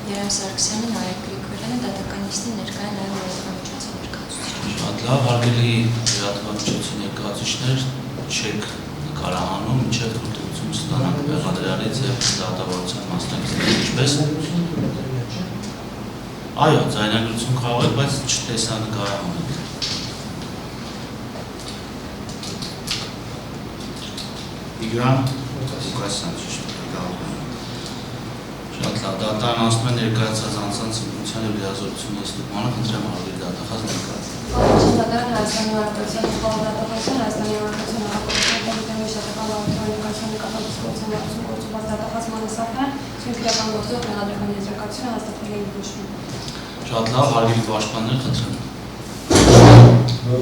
Երեմ Սարգսյանը, Նարեկ Գրիգորյանը, դատականիստի ներկայ նաև լրատվամիջոցի ներկայացուցիչ։ Շատ լավ, հարգելի լրատվամիջոցի ներկայացուցիչներ, չեք նկարահանում, մինչև թույլտվություն ստանանք մեղադրյալից և դատավորության մասնակիցների ինչպես։ Այո, ձայնագրություն կարող եք, բայց չտեսա նկարահանեք։ Իգրան Ղուկասյան, ճիշտ շատ լավ, դատարան անցնում է ներկայացած անձանց ինքնության և լիազորությունների ստուգմանը, խնդրեմ հարգելի դատախազ ներկայացնել։ Դատարան Հայաստանի Հանրապետության գլխավոր դատախազն Հայաստանի Հանրապետության Հանրապետության շրջական լրատվամիջոցի նկատողության գործված դատախազմանը սահման քրեական գործով մեղադրական եզրակացությունը հաստատվել է ինքնություն։ Շատ լավ, հարգելի պաշտպաններ, խնդրեմ։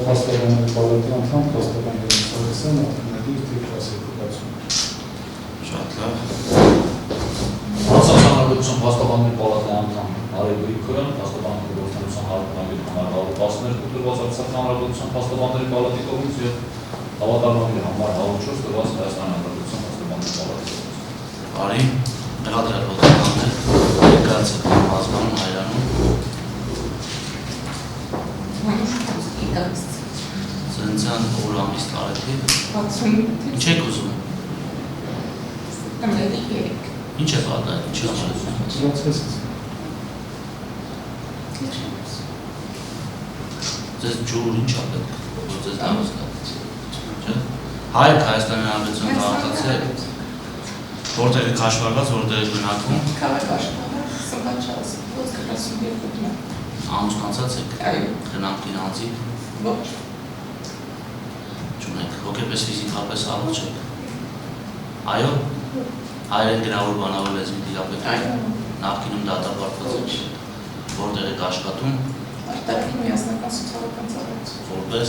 Փաստաբանների պալատի անդամ փաստաբան Երեմ Սարգսյանը ակնհայտի թիվ 12 Շատ լավ։ Հանրապետության փաստաբանների պալատի անդամ Նարեկ Գրիգորյանը, փաստաբանների գործունեության հարկնագիր համար 112 տրված Արցախի Հանրապետության փաստաբանների պալատի կողմից և հավատարմագրի համար 104 տրված Հայաստանի Հանրապետության փաստաբանների պալատի կողմից։ Բարի, մեղադրյալ ողջունաններ, ներկայացեք բազմանում Հայրանում։ Ծննդյան օր ամիս տարեթիվ։ 65 Ինչ եք ուզում։ Ինչ է պատահել, ինչի համար եք ուզում։ Ձեզ ջուր ինչ ա պետք, որ ձեզ լավ զգաց։ Հայ եք Հայաստանի Հանրապետության քաղաքացի եք։ Որտեղ եք հաշվարկված, որտեղ եք բնակվում։ Քաղաք աշխատանք, Սմբաչաց, ոսկե 42 թվական։ Ամուսնացած եք։ Այո։ Խնամքին անձիկ։ Ոչ։ Չունեք, հոգեպես ֆիզիկապես առողջ եք։ Այո։ Հայերեն գրավոր բանավոր լեզվի տիրապետ եք։ Այո։ Նախկինում դատապարտված եք։ Որտեղ եք աշխատում։ Արտաքին միասնական սոցիալական ծառայություն։ Որպես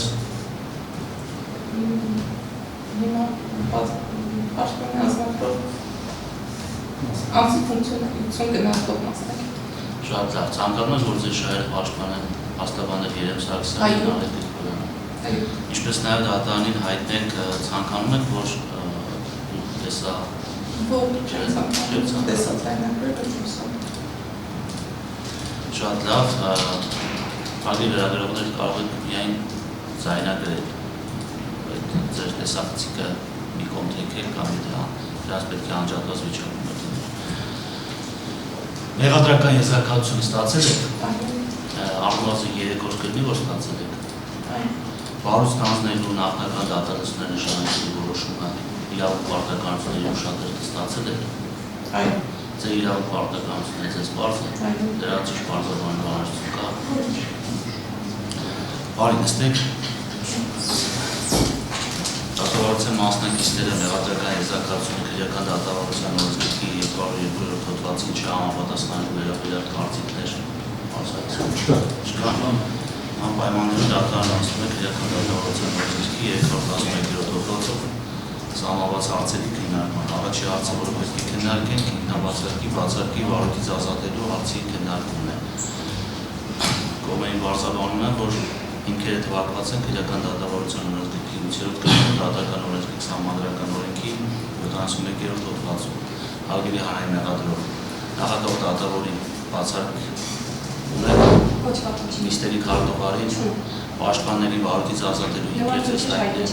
Հիմա պաշտպանի ազգագրով անձի ֆունկցիոնալություն գնահատող մասնակից։ շատ լավ, ցանկանում եք, որ ձեր շահերը պաշտպանեն փաստաբաններ Երեմ Սարգսյանը, Նարեկ Գրիգորյանը։ Այո։ Ինչպես նաև դատարանին հայտնեք, ցանկանում եք, որ տեսա Ոչ, չեմ ցանկանում տեսած այնքան չուսամ։ Շատ լավ, հարգելի լրագրողներ կարող եք միայն ձայնագրել ձեր տեսախցիկը մի կողմ թեքել կամ դրանց պետք է անջատված վիճակում մտնել։ Մեղադրական եզրակացություն ստացել եք։ Առնվազն 3 օր կլինի, որ ստացել եք։ Բարույց կանձնելու նախնական դատալիստների նշանակելու որոշումը իրավունք պարտականությունների ուշադրքը ստացել եք։ Այո։ Ձեր իրավունք պարտականությունները ձեզ պարզ է։ Դրա ճիշտ պարզաբանելու անհրաժեշտություն կա։ Բարի նստեք։ Դատավարության մասնակիցները մեղադրական եզրակացությունը քրեական դատավարության օրենսգրքի 202 հոդվածին չհամապատասխանելու վերաբերյալ կարծիքներ չկան։ Անպայմանորեն դատարանը անցնում է քրեական դատավարության օրենսգրքի 211 հոդվածով սահմանված հարցերի քննարկման։ Առաջի հարցը, որը պետք է քննարկենք, ինքնաբացարկի վարույթից ազատելու հարցի քննարկումն է։ Կողմերին պարզաբանում են, որ հիմքերը թվարկված են քրեական դատավարության օրենսգրքի 8-րդ գծում, դատական օրենսգրքի սահմանադրական օրենքի 71-րդ հոդվածում։ Հարգելի հանրային մեղադրող, նախագահ դատավորի բացառք ունեք նիստերի քարտուղարի, պաշտպանների վարույթից ազատելու հիմքեր ձեզ հայտնել։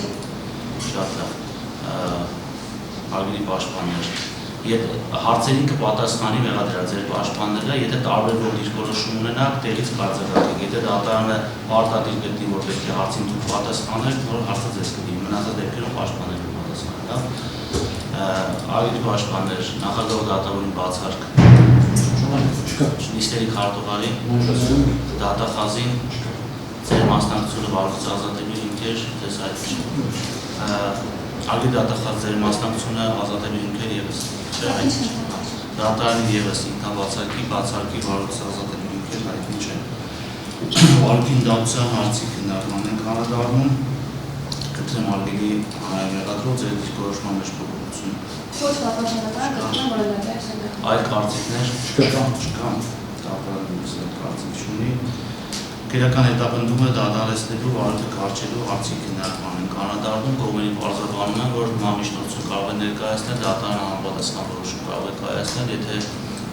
Շատ լավ։ Հարգելի պաշտպաններ, հարցերին կպատասխանի մեղադրյալ ձեր պաշտպանները, եթե տարբերվող դիրքորոշում ունենաք, տեղից կարձակագրեք, եթե դատարանը պարտադիր գտնի, որ պետք է հարցին դուք պատասխանեք, որ հարցը ձեզ կդիմի, մնացած դեպքերում պաշտպանները կպատասխանեն։ Հարգելի պաշտպաններ, նախագահ դատավորին բացառք նիստերի քարտուղարի, դատախազին, ձեր մասնակցությունը վարույթից ազատելու հիմքեր ձեզ հայտնի չէ։ Հարգելի դատախազ, ձեր մասնակցությունը ազատելու հիմքեր ևս դատարանի ևս ինքնաբացարկի, բացարկի վարույթից ազատելու հիմքեր հայտնի չէ։ Վարույթի ընդդիմության հարցի քննարկման ենք անդրադառնում։ Կտրեմ հարգելի հանրային մեղադրող, ձեր դիրքորոշման մեջ փոփոխություն։ Ոչ դատավորական կտրեմ, որ Այլ կարծիքներ չկան, դատարանը կարծիք չունի։ Քրեական հետապնդումը դատարանեցնելու վարույթը կարճելու հարցի քննարկման ենք անդրադառնում, կողմերին պարզաբանում են, որ համիշտություն կարող է ներկայացնել, դատարանը համապատասխան որոշում կարող է կայացնել, եթե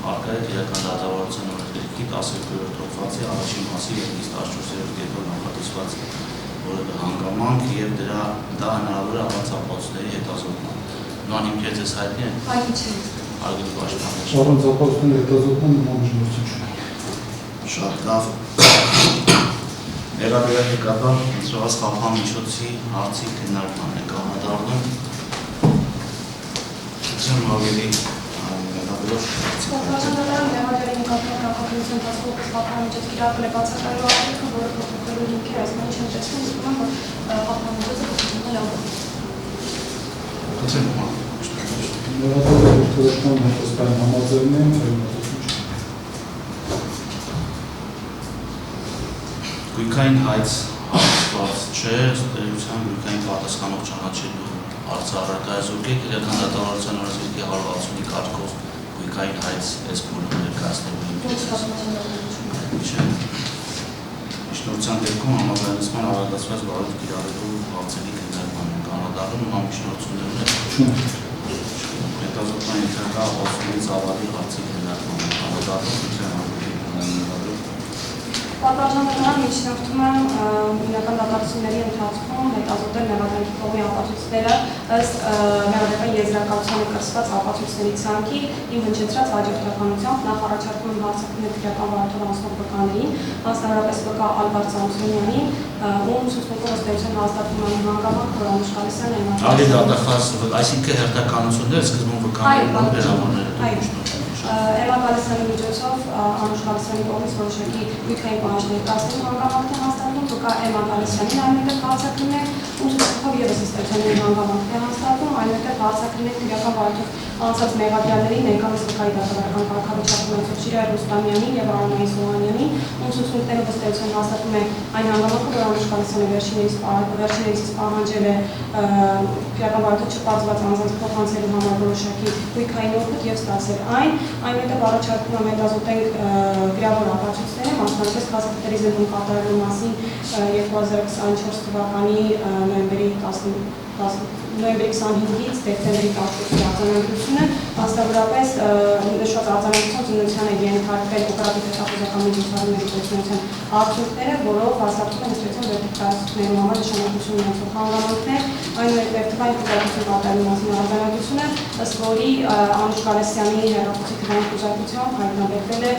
Արկա է իրական դատավարության օրենքի 12-րդ հոդվածի առաջին մասի 2-14-րդ կետով նախատեսված հանգամանք եւ դա հնարավոր է առանց ապացույցների հետազոտման։ Նման հիմքեր ձեզ հայտնի են։ Հայտնի չէ։ Արգելի պաշտպաններ։ Առանց ապացույցների հետազոտման նման միջնորդություն չունի։ Շատ լավ։ Մեղադրանքի կատար ընտրված խափան միջոցի հարցի քննարկման է կամադառնում։ Չեմ ավելի մեղադրող Պատասխանատվական մեղադրանքի կապակցության ընթացքում խափան միջոցի կիրառվել է բացակայելու աղյուսը, որը փոփոխելու հիմքեր այս բանի չեն տեսնում, իսկ որ խափան միջոցը փոփոխել է։ Չեմ Մեղադրողի թուրքական հետազոտական համաձայնեն Գույքային հայց հարցված չէ, ստերության գույքային պատասխանող ճանաչելու հարցը առարկա է զուգեք, իրական դատավարության օրենքի 165-ի կարգով գույքային հայց այս փուլում ներկայացնելու միջնորդության դեպքում համաձայնեցման ավարտացված բարդ կիրառելու հարցերի քննարկման են կանադառնում նման միջնորդություններն հետազոտման ենթակա ապացույցներից ավարտի հարցի քննարկման են կանադառնում Պատասխանատվական միջնորդում են հիմնական դատարկությունների ընթացքում հետազոտել մեղադրանքի կողմի ապացույցները ըստ մեղադրական եզրակացությանը կրծված ապացույցների ցանկի իմ հնչեցրած հաջորդականությամբ նախ առաջարկում եմ հարձակումներ քրեական վարորդով անցնող վկաներին, մասնավորապես վկա Ալբարդ Սամսոնյանին, ում ցուցմունքով ըստ էության հաստատվում են հանգամանք, որ Անուշ Գալստյանն է Ավելի դատախազ, այսինքն հերթականությունները սկզբում վկաներն Էմա Գալստյանի միջոցով Անուշ Գալստյանի կողմից որոշակի գույքային պահանջներ կազմում հանգամանքն է հաստատվում, վկա Էմա Գալստյանին այնուհետև հարձակումներ, ում ցուցմունքով ևս ըստ էության հանգամանքն է հաստատվում, այնուհետև հարձակումներ քրեական վարորդով անցած մեղադրյալներին, ներկայիս վկայի դատավարական կարգավիճակում ունեցող Շիրայր Ռուստամյանին եւ Արմեն Սոհանյանին, ում ցուցմունքները ըստ էության հաստատվում է այն հանգամանքը, որ Անուշ Գալստյանը վերջիններիս պահանջել է քրեական վարորդով չպարզված անձանց փոխանցելու համար որոշակի գույքային օգուտ եւ ստացել այն, այնուհետև առաջարկում եմ հետազոտենք գրավոր ապացույցները, մասնավորապես կազմակերպերի զննում կատարելու մասին 2024 թվականի նոյեմբերի 25-ից դեկտեմբերի 14-ի արձանագրությունը, մասնավորապես նշված արձանագրությամբ զննության է ենթարկվել օպերատիվ հետախուզական միջոցառումների գործունեության արդյունքները, որով հաստատվում են ըստ վերտիկալությունների համար նշանակություն ունեցող հանգամանքներ, այնուհետև թվային խուսափություն կատարելու մասին արձանագրությունը, ըստ որի Անուշ Գալստյանի հեռախոսի թվային խուսափությամբ հայտնաբերվել է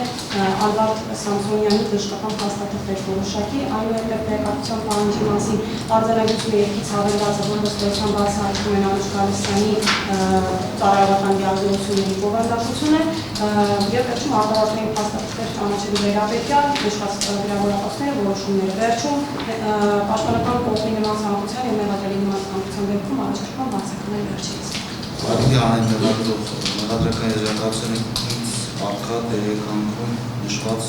Ալբարդ Սամսոնյանի դժկական փաստաթղթեր որոշակի, այնուհետև տեղեկատվության պահանջի մասին արձանագրությունը երկից հավելված է, որը ըստ էության բացահայտվում են Անուշ Գալստյանի ծառայողական դիագնոզությունների բովանդակությունը եւ վերջում արտահայտվեն փաստաթղթեր ճանաչելու վերաբերյալ նշված գրավորապատները որոշումները վերջում պաշտպանական կողմի նման ցանկության եւ մեղադրելի նման ցանկության դեպքում առաջարկում բացակայել վերջից։ Արգելի անեն մեղադրական եզրակացությունից արկա տեղեկանքում նշված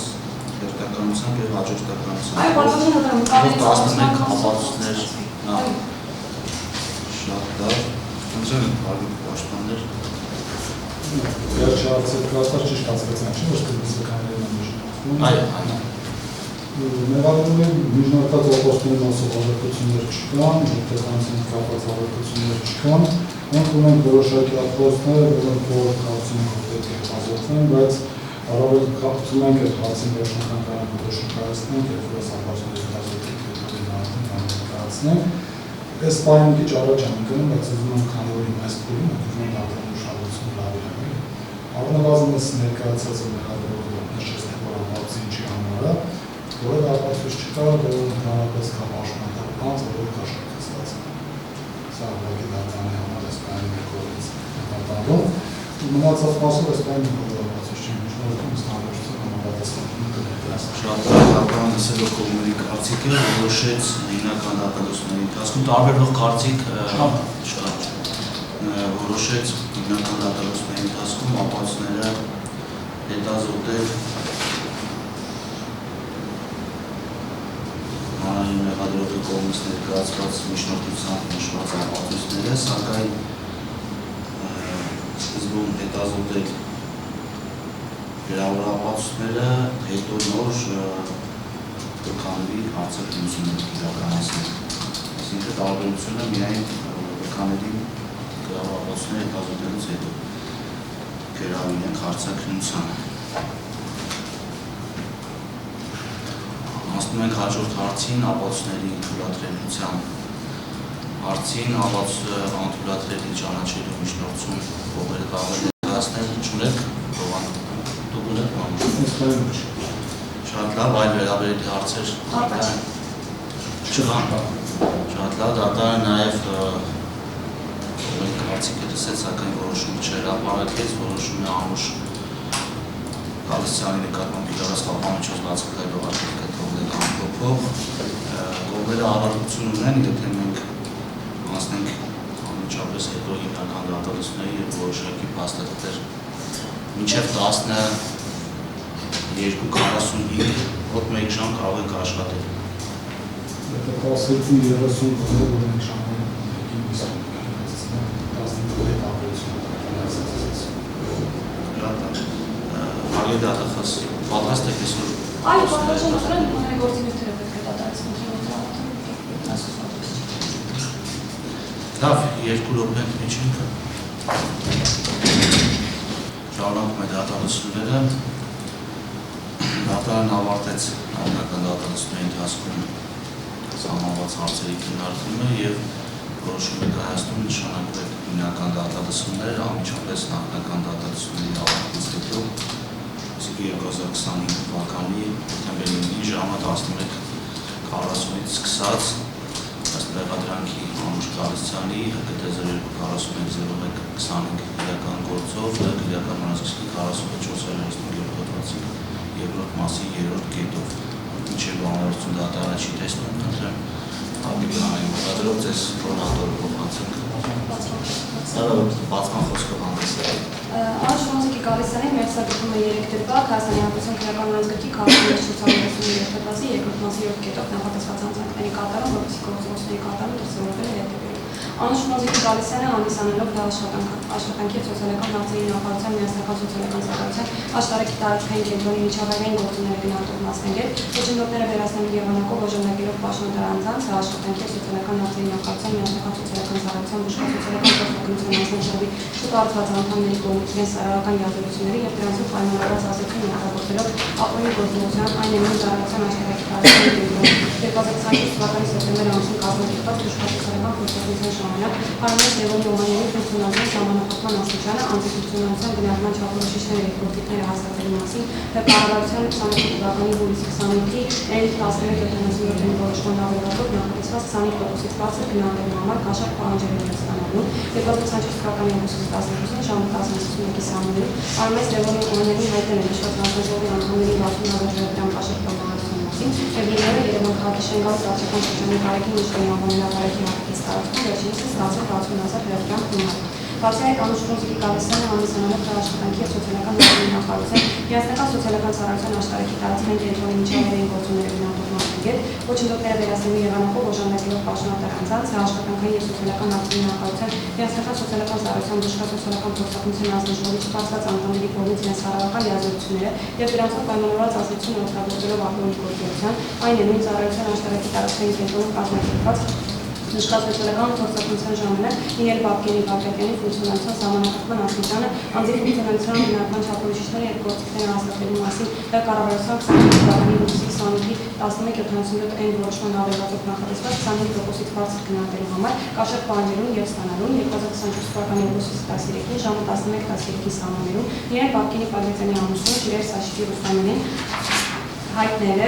հերթականությամբ եւ հաջորդականությամբ։ Այո, պատասխանատվական ապացույցներ շատ լավ։ Ոնց են արգելի պաշտպաններ։ Վերջի հարցը կասած ճիշտ հասկացան, չէ՞ որ սկզբից վկաներն են միջնորդվում։ Այո, Մեղադրումների միջնորդած ապացույցների մասով հավաքություններ չկան, հետեւանքին կապված հավաքություններ չկան, մենք ունենք որոշակի ապացույցներ, որոնք քաղաքացիական պետք է հետազոտվեն, բայց առավել կապվում ենք այդ հարցի վերջնական որոշում կայացնենք, երբ որ ապացույցները հետազոտենք, կայացնենք։ Այս պահին քիչ առաջ եմ գնում, բայց ուզում եմ քանի որ այս փուլում ուզում եմ դառնալ ուշադրություն լավ եղել։ Առնվազն այս ներկայացածը մեղադրողը նշեցնեք, որ ապացույցը ինչի համար է, որը ապացույց չկա, որ ընդհանրապես կա պաշտպանական անձ, որ կաշկացած է։ Սա ուղղակի դառնալի համար այս պահին մեր կողմից նկատառում։ Մնացած մասով այս պահին ապացույց չի միջնորդում, ստանդարտության համապատասխանությունը կներկայացնի։ շատ լավ լսելով կողմերի կարծիքը որոշեց հիմնական դատարկությունների ընթացքում տարբերվող կարծիք շատ որոշեց հիմնական դատարկությունների ընթացքում ապացույցները հետազոտել հանրային մեղադրողի կողմից ներկայացված միջնորդությամբ նշված ապացույցները, սակայն սկզբում հետազոտել գրավոր ապացույցները, հետո նոր վկաների հարցակնությունը իրականացնել։ Այսինքն տարբերությունը միայն վկաների գրավոր ապացույցները հետազոտելուց հետո գրավում ենք հարցակնությանը։ Անցնում ենք հաջորդ հարցին, ապացույցների թույլատրելիության հարցին, անթույլատրելի ճանաչելու միջնորդություն կողմերը կարող են ներկայացնել, չունեք, դուք ունեք մանուշ։ Շատ լավ, այլ վերաբերելի հարցեր չկան։ Շատ լավ, դատարանը նաև հարցիկը լսեց, սակայն որոշումը չհրապարակեց, որոշում է Անուշ Գալստյանի նկատմամբ իրարած կապանմիջոց բացակայելով արտիքը թողնել ամփոփող, կողմերը առարկություն ունեն, եթե մենք անցնենք անմիջապես հետո հիմնական դատալությունների և որոշակի փաստաթղթեր մինչև 12:45 մոտ 1 ժամ կարող ենք աշխատել։ Եթե 12:30 կողմերը որ ենք ժամանակ մեկին իսկում Հագե դատախազ պատրաստ եք այսօր։ Այո, պատասխանատվորը նման գործիքները պետք է դատարանցեն Լավ, 2 րոպե ընդմիջենք։ Շարունակում է դատալությունները։ Դատարանը ավարտեց նախնական դատալությունների ընթացքում սահմանված հարցերի քննարկումը և որոշում է կայացնում նշանակվել հիմնական դատալություններ, անմիջապես նախնական դատալությունների ավարտից հետո 2025 թվականի հոկտեմբերի 9 ժամը 11:40-ից սկսած ըստ մեղադրանքի Անուշ Գալստյանի ՀԿՏ-0241-01-25 իրական գործով իրական մարզիկի 44-37 հոդվածի երկրորդ մասի 3-րդ կետով մինչև բանվորություն դատարանը չի տեսնում, խնդրեմ ակտիվանային մտադրող ձեզ պրոնատորը փոխանցենք։ Բացման խոսքով հանդեսել։ Անուշ Գալստյանի մերձակցումը 3 դրվագ Հայաստանի Հանրապետության քրեական օրենսգրքի 46-33 հոդվածի երկրորդ մասի 7 կետով նախատեսված հանցանքների կատարում, որպեսզի գործողությունների կատարումը դրսևորվել է հետևյալը։ Անուշ Գալստյանը հանդիսանելով աշխատանքի և սոցիալական հարցերի նախարարության միասնական սոցիալական ծառայության աշտարակի տարածքային կենտրոնի միջավայրային գործոնների գնահատող մասնագետ, ոչնդոտները վերացնելու եղանակով օժանդակելով պաշտոնատար անձանց աշխատանքի և սոցիալական հարցերի նախարարության միասնական սոցիալական ծառայության բժշկական սոցիալական գործունեության մասնաշտաբի շուտ արտված անդամների կողմից իրենց սարարական յուրահատկությունների և դրանցով պայմանավորված ազդեցություն օգտագործելով ապօրինի գործունեության այն նույն ծառայության աշտարակի տարածքային կենտրոնում 2025 թվականի սեպտեմբեր ամսին կազմակերպված բժշկական սոցիալական գործունեության ժամանակ Հարմենես Լևոնի Օմանյանի ֆունկցիոնալության ժամանակահատման աստիճանը անձի ֆունկցիոնալության գնահատման չափորոշիչները և գործիքները հաստատելու մասին կառավարության 28 թվականի հուլիսի 25-ի N11-77-ի որոշման հավելվածով նախատեսված 25%-ից բարձր գնահատելու համար կաշառք պահանջել է ստանալու 2024 թվականի օգոստոսի 12-ին ժամը 10:51-ի սահմանին Հարմենես Լևոնի Օմանյանի հայտնել է նշված հանձնաժողովի անդամների 60,000 դրամ կաշառք պահանջելու մասին և լինել է Երևան քաղաքի Շենգալ ծառայական շրջանի Կարեկին Միշկանի անվանելակարգի հատկից տարածքում վերջինս ստացել 60,000 դրամ գումար։ Բացի այդ, Անուշ Գալստյանը հանդիսանալով աշխատանքի և սոցիալական հարցերի նախարարության միասնական սոցիալական ծառայության աշտարակի տարածքային կենտրոնի միջավայրային գործոնների գնահատող մասնագետ, ոչնդոտները վերացնելու եղանակով օժանդակելով պաշտոնատար անձանց, աշխատանքային և սոցիալական հարցերի նախարարության միասնական սոցիալական ծառայության բժշկական սոցիալական փոխհատուցման ազդեցությունների չփաստված անդամների կողմից իրենց սարավական լիազորությունները և դրանցով պայմանավորված ազդեցություն օգտագործելով ապօրինի գործունեության, այն է նույն ծառայության աշտարակի տարածքային կենտրոնում կազմակերպված Նշկասոցիալական գործընկերության ժամանակ Նիել Բաբկենի ֆունկցիոնալության սահմանափակման աստիճանը, անձի ֆունկցիոնալության գնահատման չափորոշիչները և գործիքները հաստատելու մասին կառավարության 25 թվականի հուլիսի 25-ի 11:77-ին որոշման հավելվածով նախատեսված 25%-ից բարձր գնահատելու համար կաշառք պահանջելուն և ստանալուն 2024 թվականի օգոստոսի 13-ին ժամը 11:12-ի սահմաններում Նիել Բաբկենի Պագրատյանի ամուսնու Ջիրեր Սաշիկի Ռուստամյանին հայտնել է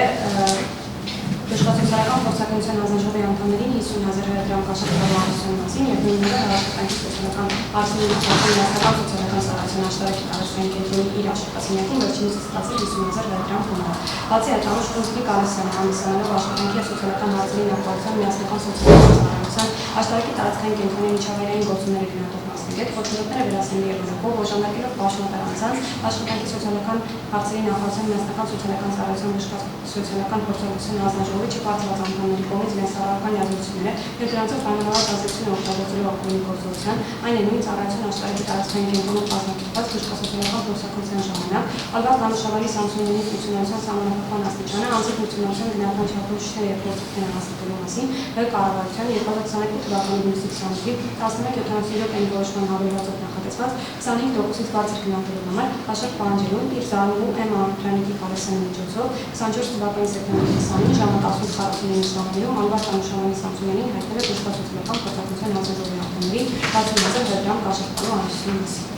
Բժշկասոցիալական փոխհատուցման հանձնաժողովի անդամներին 50,000 դրամ կաշառք պահանջելու մասին և նույնիսկ աշխատանքի սոցիալական հարցերի նախարարության միասնական սոցիալական ծառայության աշտարակի տարածքային կենտրոնի իր աշխատասենյակին վերջինս ստացել 50,000 դրամ գումար։ Բացի այդ, Անուշ Գալստյանը հանդիսանալով աշխատանքի և սոցիալական հարցերի նախարարության միասնական սոցիալական ծառայության աշտարակի տարածքային կենտրոնի միջավայրային գործոնների գնահատող մասնագետ, ոչնդոտները վերացնելու եղանակով օժանդակելով պաշտոնատար անձանց, աշխատանքի սոցիալական հարցերի նախարարության միասնական սոցիալական ծառայության բժշկական սոցիալական փոխհատուցման հանձնաժողովի չփաստված անդամների կողմից իրենց սարավական լիազորությունները և դրանցով պայմանավորված ազդեցություն օգտագործելով ապօրինի գործունեության, այն է նույն ծառայության աշտարակի տարածքային կենտրոնում կազմակերպված բժշկասոցիալական փոխհատուցման ժամանակ Ալբարտ Մանուշավանի Սամսոնյանի ֆունկցիոնալության սահմանափակման աստիճանը, անձի ֆունկցիոնալության գնահատման չափորոշիչները և գործիքները հաստատելու մասին կառավարության 2022 թվականի հունիսի 28-ի 11:77-ին որոշման հավելվածով նախատեսված 25%-ից բարձր գնահատելու համար Աշոտ Պանջելուն իր Զարուհու Էմ Արամքրանիկի Պալասյանի միջոցով 24 թվականի սեպտեմբերի 20-ին ժամը 18:49 ժամերում անվարտ Անուշարյանի Սամսոնյանին հայտնել է դժվարացության փոխհատուցության հանձնաժողովի անդամների 60,000 դրամ կաշառքելու անհրաժեշտության մասին։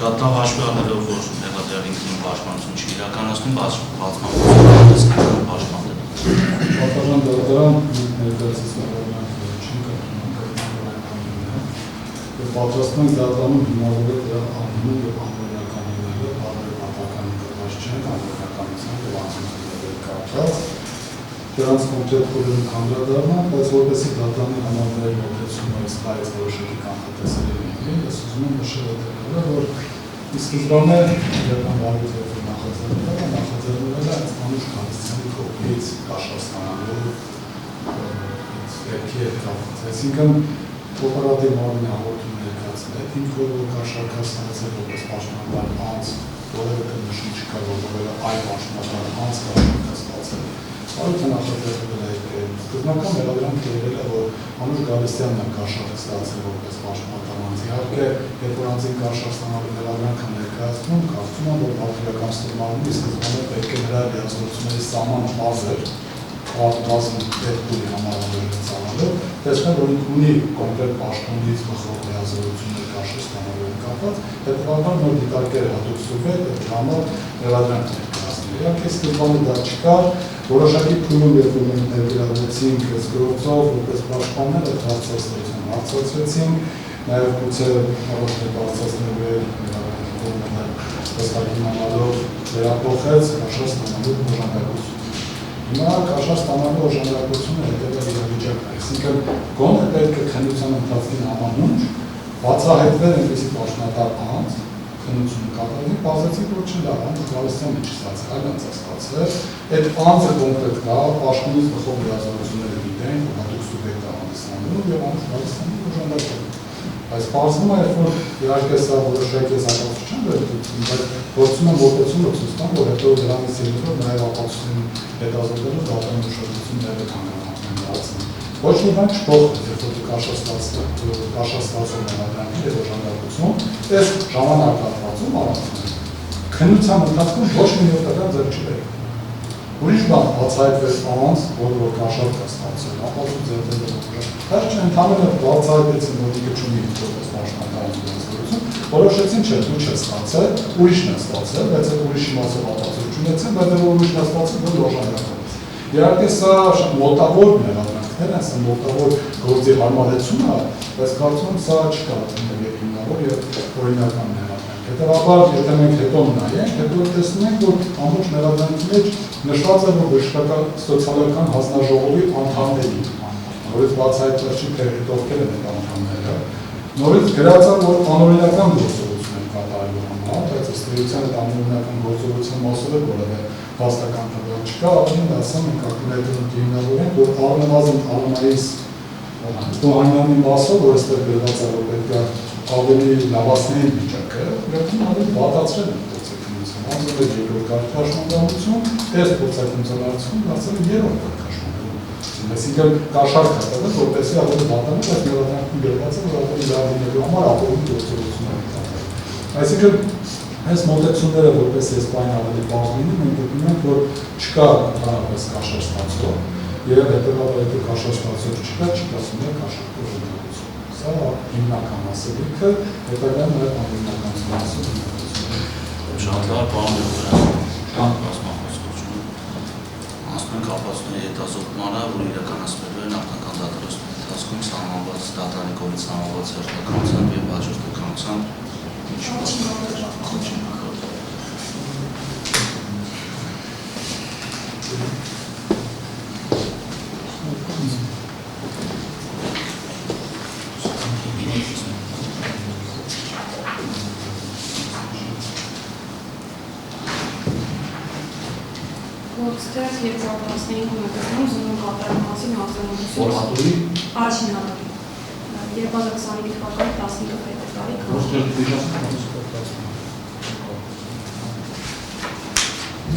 Շատ լավ հաշվի առնելով, որ մեղադրյալ ինքնին պաշտպանություն չի իրականացնում, բացման գործընթացը պաշտպան դնում։ Պատասխան դատարան ներկայացած մեղադրանքները չի կրկնում պատրաստման դատարանում հիմնավորել դրա անունը եւ անօրինականները բարեփոխական կրված չեն անօրինականության եւ անձնական կապված դրանց կոնկրետ խորհուրդ կանդրադառնալ, բայց որպեսզի դատարանի համարների մոտեցումը այս որոշակի կանխատեսելի լինի, ես ուզում եմ նշել որ ի սկզբանե իրական բարիքով նախաձեռնվել է այս անուշ Քանիսյանի կողմից Կաշարստանալու վերքի հետ կապված, այսինքն օպերատիվ մարմնի հաղորդում ներկայացնել է ինքը որ կաշառքա ստացել որպես պաշտպանական անձ, որևէ կնշում չկա, որ որևէ այլ պաշտպանական անձ կաշառքա ստացել։ Բարիքը նախաձեռնվել է սկզբնական մեղադրանքը եղել է, որ Անուշ Գալստյանն է կաշառք ստացել որպես պաշտպանական անձ։ Իհարկե, երբ որ անձին կաշառք ստանալու մեղադրանքը ներկայացնում, կարծում եմ, որ պատվիրակության մարմնի սկզբանե պետք է նրա լիազորությունների սահման բազեր բազում պետքուրի համարավորել ծավալով, տեսնել, որ ինք ունի կոնկրետ պաշտոնից բխող լիազորություններ կաշառք ստանալու կապված, հետևաբար նոր դիտարկել հատուկ սուբյեկտ այդ համար մեղադրանք ներկայացնել։ Իհարկե, սկզբանե դա չկար, որոշակի փուլում երբ որ մենք ներկայացրեցինք այս գործով, որպես պաշտպաններ այդ հարցացրեցինք, նաև գուցե որոշակի բարձրացնելու էր հստակ իմանալով վերափոխեց կաշառք ստանալու օժանդակություն։ Հիմա կաշառք ստանալու օժանդակությունը հետևյալ իրավիճակն է, այսինքն գոնե պետք է քննության ընթացքին համանուն բացահայտվել այնպիսի պաշտոնատար անձ, քննությունը կատարվի, բացեցիք, որ չլավ, Անուշ Գալստյանը չի ստացել, այլ անձ է ստացել, այդ անձը կոնկրետ կա, պաշտոնից բխող լիազորությունները գիտեն, որ հատուկ սուբյեկտ է հանդիսանում եւ Անուշ Գալստյանի օժանդակում։ Այս պարզվում է, որ իհարկե սա որոշակի զարգացում չէ, բայց գործում են մոտեցումը ցույց տան, որ հետո դրանից ելնելով նաև ապացույցին հետազոտելով դատարանի ուշադրությունները կանգնահատեն դարձին։ Ոչ մի բան չփոխվեց, երբ որ կաշառք մեղադրանքի եւ օժանդակություն, այս ժամանակահատվածում առանձին քննության ընթացքում ոչ մի նյութական ձեռք չի բերել։ Ուրիշ բան բացահայտվեց անձ, որ կաշառք է ստացել, ապացույց ձեռքբերել։ Դա չընդհանրապես բացահայտեցին, որ ինքը չունի որպես պաշտպանական զորություն, որոշեցին չէ, դու չես ստացել, ուրիշն է ստացել, բայց այդ ուրիշի մասով ապացույց չունեցին, բայց որ ուրիշն է ստացել, որ օժանդակում է։ Իհարկե սա մոտավոր մեղադրանքներ են, սա մոտավոր գործի հարմարեցում է, բայց կարծում եմ սա չկա եւ հիմնավոր եւ օրինական մեղադրանք։ Հետևաբար, եթե մենք հետո նայենք, հետո տեսնում ենք, որ ամբողջ մեղադրանքի մեջ նշված է, որ բժշկական սոցիալական հանձնաժողովի անդամների նորից բացահայտված չի, թե ովքեր են այդ անդամները, նորից գրած է, որ անօրինական գործողություն են կատարելու համար, բայց ըստ էության այդ անօրինական գործողության մասով է որևէ վաստական տվյալ չկա, ավելին ասեմ, մենք ակումուլյատորում հիմնավորենք, որ առնվազն Արմայիս Օհանյանի մասով, որ այստեղ գրված է, որ պետք է ավելի լավացնեն վիճակը, ուրեմն ավելի վատացրել են փորձաքննություն, անձամբ է երկրորդ կարգի հաշմանդամություն, այս փորձաքննությունն դարձել է երրորդ կարգի հաշմանդամություն։ Այսինքն կաշառք է տվել, որպեսզի ավելի վատանա, բայց մեղադրանքում գրված է, որ ավելի լավ լինելու համար ավելի գործողություններ են կատարել։ Այսինքն այս մոտեցումները, որպես ես բան ավելի բարձ լինի, մենք գտնում ենք, որ չկա ընդհանրապես կաշառք ստացող, եւ հետեւաբար եթե կաշառք ստացող չկա, չկասում է կաշառք օժանդակություն։ Սա հիմնական ասելիքը, հետագա նաև անհիմնական մասով Շատ լավ, պարոն Դոկտորյան, անցնում ենք ապացույցների հետազոտմանը, որ իրականացվելու են նախնական դատարանության ընթացքում սահմանված դատարանի կողմից սահմանված հերթականության եւ հաջորդականության Գործտեղ 2015 թվականին զննում կատարման մասին հանձնարարություն։ Որ հատուի Առաջին հատուի 2025 թվականի 15 փետրվարի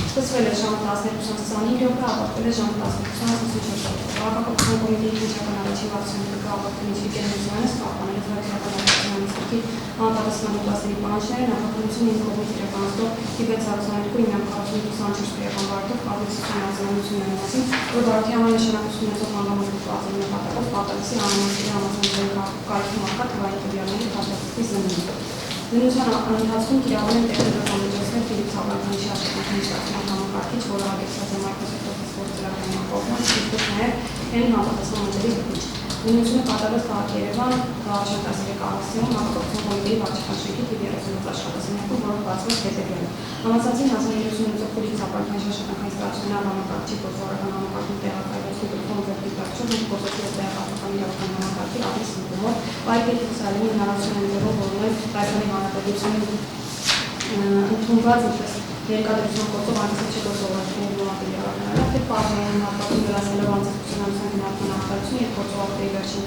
Սկսվել է ժամը 12:25-ը, ավարտվել է ժամը 12:24-ը։ Քաղաքապետարան կոմիտեի քննչական առաջին Ղարաբաղության գաղափարի շրջանից պահպանելով հայկական ինստիտուտի համապատասխան ուտասերի պահանջները նախաձեռնությունը ինքնորոշ իրականացնող Տիբետ-Սարսանեկու 944 քրեական վարդով կառուցության արձանությունների մասին, որ վարդի համար նշանակություն ունեցող հանգամանքված նպատակով պատասխանի համանախագահի համաձայնագրի կարգի մարտահրավեր թվային տվյալների հաստատվի զննումը։ Զննության ընթացքում կիրառվել են տեխնիկական միջոցներ Ֆիլիպ Ցավալյանի աշխատանքի ինստիտուտի համակարգիչ, որը հագեցած է Microsoft Office ծրագրային ապահովման, ինչպես նաև N համապատասխան մոդելի բնույթ։ Զննությունը կատարված քաղաք Երևան, Շանտասերի կառույցում, համակարգում կոմիտեի վարչական շենքի թիվ 36 աշխատասենյակում, որով բացված հետևյալը։ Համացանցին 1998 փուլից ապրանքային աշխատանքային ստացիոնար համակարգչի գործողական համակարգում տեղակայված գլխավոր վերջնականություն ու գործողի տեղակայական իրավական համակարգի ավելի սննդումով, վայրկետ ուսալի հնարավորություն ընձեռով որոնել Հայաստանի Հանրապետությունում ընդունված ինչպես երկրատեսության գործով անկասիչ գործողությունների նորմատիվի առանցքները, թե պարզային հատվածում վերացնելով անձնությունության գնահատման արտադրություն եւ գործողությունների վերջին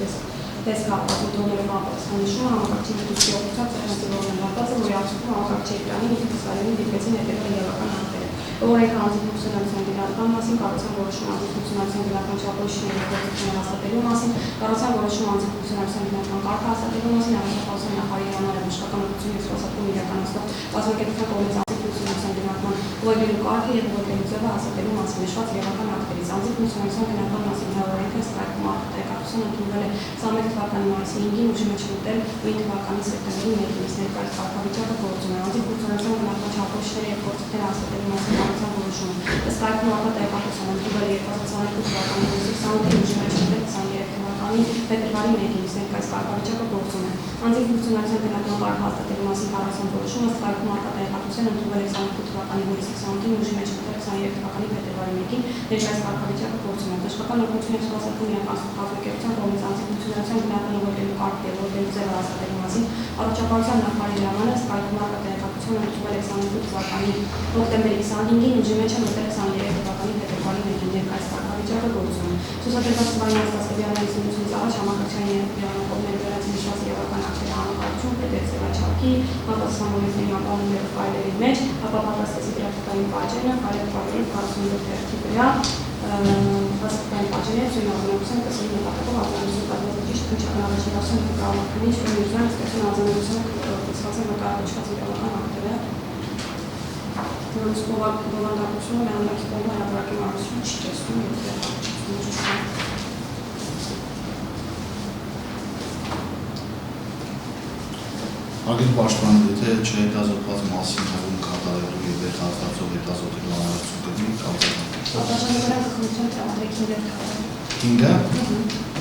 տեսքահատված ընդունելով համապատասխանությունը համակարգչի դեպքի օգնությամբ ծրագրավորման հատվածը, որի արդյունքում համակարգչի էկրանին ինքնասարային դիպեցին հետևյալ իրավական ակտերը։ Օրենքը անձնությունության գնահատման մասին, կառուցման որոշում անձնությունության գնահատման չափորոշիչների գործողություններ հաստատելու մասին, կառուցման որոշում անձնությունության գնահատման կարգը հաստատելու մասին, առաջապահության նախարարի հանրային մշտական օգնություն եւ սպասարկում իրականացնող բազմակերպության կողմից անձնությունության գնահատման ուղղելու կարգը եւ ուղղելու ձևը հաստատելու մասին նշված իրավական ակտերից անձնությունության գնահատման մասին օրենքը ստայգում արտահայտության ընդունվել է 21 թվականի մայիսի 5-ին ուժի մեջ մտել 9 թվականի սեպտեմբերի 1-ից ներկայիս կարգավիճակը գործում է անձնությունության գնահատման չափորոշիչների եւ գործիքների հաստատելու մասին կառուցման որոշումը ըստ այդմ արտահայտության ընդունվել է 2022 թվականի հունիսի 28-ին ուժի մեջ մտել 23 թվականի փետրվարի 1-ից ներկայիս կարգավիճակը գործում է անձնությունության գնահատման կարգ հաստատելու մասին կառուցման որոշումը ըստ այդմ արտահայտության ընդունվել է 22 թվականի հունիսի 28-ին ուժի մեջ մտել 23 թվականի փետրվարի 1-ին ներկայիս կարգավիճակը գործում է դաշնական օգնություն եւ սպասարկում իրականացնող կազմակերպության կողմից անձնությունության գնահատման ուղղելու կարգ եւ ուղղելու ձևը հաստատելու մասին առաջապահության նախարարի հրամանը ըստ այդմ արտահայտության ընդունվել է 22 թվականի հոկտեմբերի 25-ին ուժի մեջ մտել 23 թվականի փետրվարի 1-ին ներկայիս կարգավիճակը գործում է ցուցադրված թվային հաստատվելների զինությունից առաջ համակարգչային երթուղիների վերածին նշված իրավական ակտերի համակարգություն պետեցվաչակի համապատասխանողների ապահովումների ֆայլերի մեջ ապա պատրաստեցի գրաֆիկային պատճենը ֆայլը ֆայլերի 45 թերթի վրա հասկային պատճենը ծույնավորության կսերի նպատակով արձանագրություն պատմածի քննչական առաջնորդության կառավարությունից ֆինանսական ստեղծման արձանագրության կցված նկարահանված իրավական ակտերը որոնց բովանդակությունը միանալքի կողմը հրապարակի մարմնություն չի տեսնում եւ տեղեկացնում Ագին պաշտպանը եթե չհետազոտված մասին հողում կատարելու եւ վերհաստատող հետազոտելու հնարավորություն կգնի կամ Պատասխանատվության գխնության տրամադրիքին դեպք 5-ը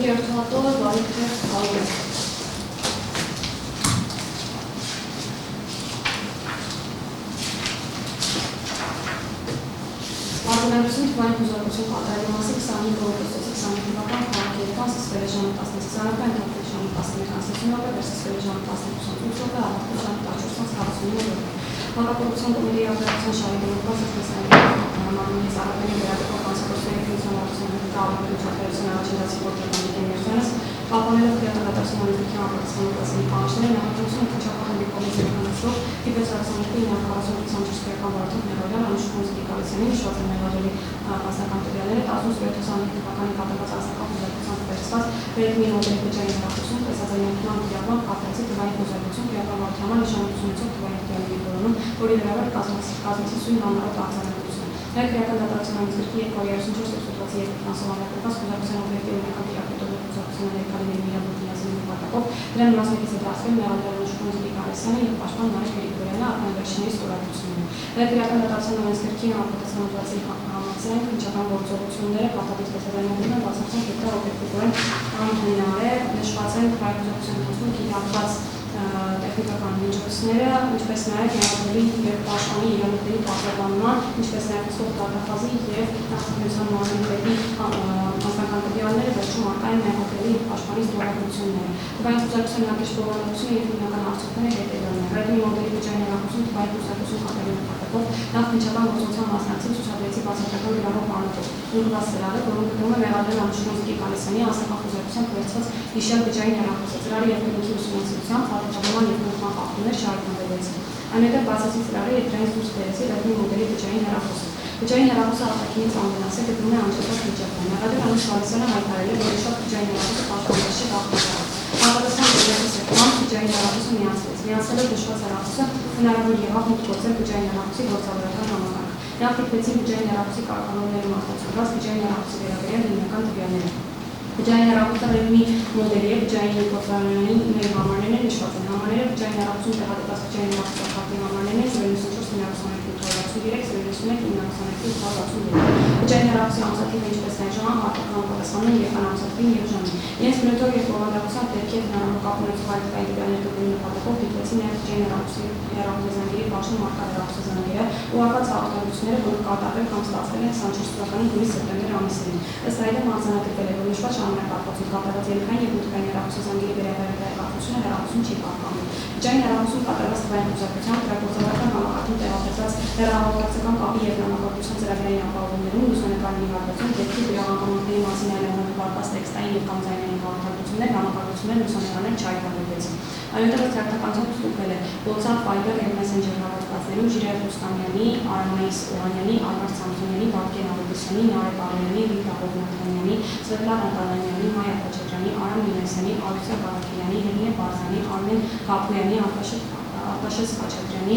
Երթուհատողը վարիքը հալու է։ Արձանագրություն թվային հուզարկություն կատարելու մասին 25 օգոստոսի 25 թվական քաղաք Երևան սկսվել է ժամը 10:20-ը, ընթացել ժամը 11:30-ը, վերսկսվել է ժամը 12:28-ը, ավարտվել ժամը 14:49-ը։ Հանրապետության կոմիտեի արտադրության շահագրգռված ուսումնասիրության մարմնի ծառայողների վերահսկող հանձնաժողովների ֆունկցիոնալության կառավարության առաջին դասի գործակալների ներկայացնելս պահպանելով քրեական անձնքի համապատասխանատվության պահանջները նախաձեռնությունը քննչապահների կողմից իրականացվող Տիբետ-Սարսանեկու 944 քրեական վարդով ներառյալ անշուշտ Գալիսյանի նշված է մեղադրելի մասնական տվյալները 18-25 թվականի կատարված անձնական խոզարկությամբ վերցված վերևի մոդելի բջջային հրախուսում տեսաձայնական դիապազոն կապեցի թվային խոզարկություն քրեական վարդի համար նշանակություն ունեցող թվային տվյալների որոնում, որի վերաբեր կազմեցի սույն անհարթ արձանագրություն։ Նրա քրեական դատարանության գրքի 234 ֆինանսավորական խոզարկության օբյեկտի օրինական դիապետորի խոզարկության ներկայացնելու իրավունքների նպատակով դրան մասնակից է դարձել մեղադրելու Շուշ Գալիսյանը եւ պաշտպան Մարիկ Գրիգորյանը արտադրությունների ստորագրությունները։ Նրա քրեական դատարանության օրենսգրքի համապատասխանատվացի համաձայն քննչական գործողությունները կապակցված տեսաձայնագրում են բացարձակ հետո օբյեկտիվորեն անհնար է նշված են քրեական ընթացքում կիրառված տեխնիկական միջոցները, ինչպես նաև միավորների եւ պաշտպանի իրավունքների պահպանման, ինչպես նաև հսկող դատախազի եւ նախաքննության մարմինների մասնական տվյալները վերջում արկա են միավորների պաշտպանի ստորագրությունները։ Թվային խոզարկության ակտիվ բովանդակությունը եւ հիմնական արդյունքները հետեւյալն են։ Ռեդմի մոդելի բջջային հրախուսում թվային խոզարկություն կատարելու նպատակով կարգով նախմիջական գործողության մասնակցել ցուցադրեցի բացատրական գրավոր բանալով ուղղված սրահը, որոնք գտնվում է Մեղադրել Անուշնոզիկի Կալիսյանի անձնական խոզարությամբ վերցված հիշյալ բջջային հեռախոսը ծրարի եւ քննքի ուսումնասիրությամբ հավաքավորման եւ մուտման խախտումներ չարժանացվեցին։ Այնուհետև բացացի ծրարը եթերային դուրս բերեցի ռեդմի մոդելի բջջային հեռախոսը։ Բջջային հեռախոսը արտաքինից անվնասել գտնվում է անջատված վիճակում։ Մեղադրել Անուշ Կալիսյանը հայտարարել է, որ շատ բջջային հեռախոսը պաշտպանված չի աղբյուրով։ Համապատասխան դեպքի սերտման բջջային հեռախոսը միացվեց։ Միացնելով նշված հեռախոսը հնարավոր եղավ մուտք գործել բջջային հեռախոսի գործավորական համակարգ։ Նրանք դիտեցին բջջային հեռախոսի կարգավորումների մասնացված բջջային հեռախոսի վերաբերյալ հիմնական տվյալները։ Բջջային հեռախոսը ռեդմի մոդելի է, բջջային գործարարանի մեր համարներն նշված են։ Համարները բջջային հեռախոսում տեղադրված բջջային հեռախոսակապի համարներն են 094-922-921-922-922։ Բջջային հեռախոսի ամսաթիվը ինչպես այն ժամը հատական պատասխանում եղան ամսաթվին եւ ժամին։ Իրենց բնույթով եւ բովանդակությամբ դեպքի հետ հնարավոր կապ ունեցող հայտնի տվյալների տվյալի նպատակով դիտեցին նաեւ բջջային հեռախոսի հեռախոսազանգերի բաժնում արկա հեռախոսազանգերը, ուղղված հաղորդագրությունները, որոնք կատարվել կամ ստացվել են 24 թվականի հունիս սեպտեմբեր ամիսներին։ Ըստ այդմ արձանագրվել է, որ նշված ժամանակահատվածում կատարված երեքային եւ մուտքային հեռախոսազանգերի վերաբերյալ տեղեկատվությունը հեռախոսում չի պահպանվում։ Բջջային հեռախոսում կատարված թվային խուսափությամբ դրագործական համակարգում տեղադրված հեռահաղորդակցական կապի եւ նամակագրության ծրագրային ապահովումներում լուսանկարների հատվածում դեպքի գրականների մասին այլանդակված տեքստային եւ կամ ձայնային հաղորդագրություններ, նամակագրություններ, լուսանկարներ չայտարարվեցին։ Այնուհետև թերթականությամբ ստուգվել է WhatsApp, Viber եւ Messenger հաղորդվածներում Ժիրայր Ռուստամյանի, Արամայիս Օհանյանի, Ալբերտ Սամսոնյանի, Վարդգեն Ավետիսյանի, Նարեկ Արոյանի, Ռիտա Հովնաթյանյանի, Սվետլանա Տալանյանի, Մայա Խաչատրյանի, Արամ Մինասյանի, Ալյուսա Բարակելյանի, Հելինե Բարզանի, Արմեն Գաբոյանի, Արտաշես Խաչատրյանի,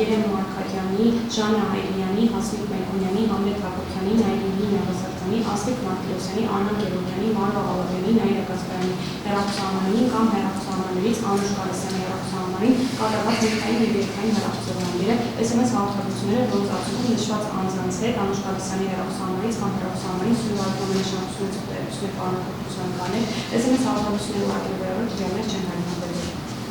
Երեմ Մարկարյանի, Ժանա Հայրյանի, Հասմիկ Մելքոնյանի, Համլետ Հակոբյանի, Նայիրինի Նավասարդանի, Ասլիկ Մարտիրոսյանի, Աննա Գերոյանի, Մարվա Ղալաբյանի, Նաիրա Կասպարյանի հեռախոսահամարին կամ հեռախոսահամարներից Անուշ Կալիսյանի հեռախոսահամարին կատարված ներքային եւ երեքային հեռախոսահամարները, SMS հաղորդագրությունները, որոնց արդյունքում նշված անձանց հետ Անուշ Կալիսյանի հեռախոսահամարից կամ հեռախոսահամարին սուլարական նշանակությունից տեղեկություններ պարունակող կաներ, SMS հաղորդագրությունները ուղղակի վերաբերյալ տվյալներ չեն հայտնաբերվել։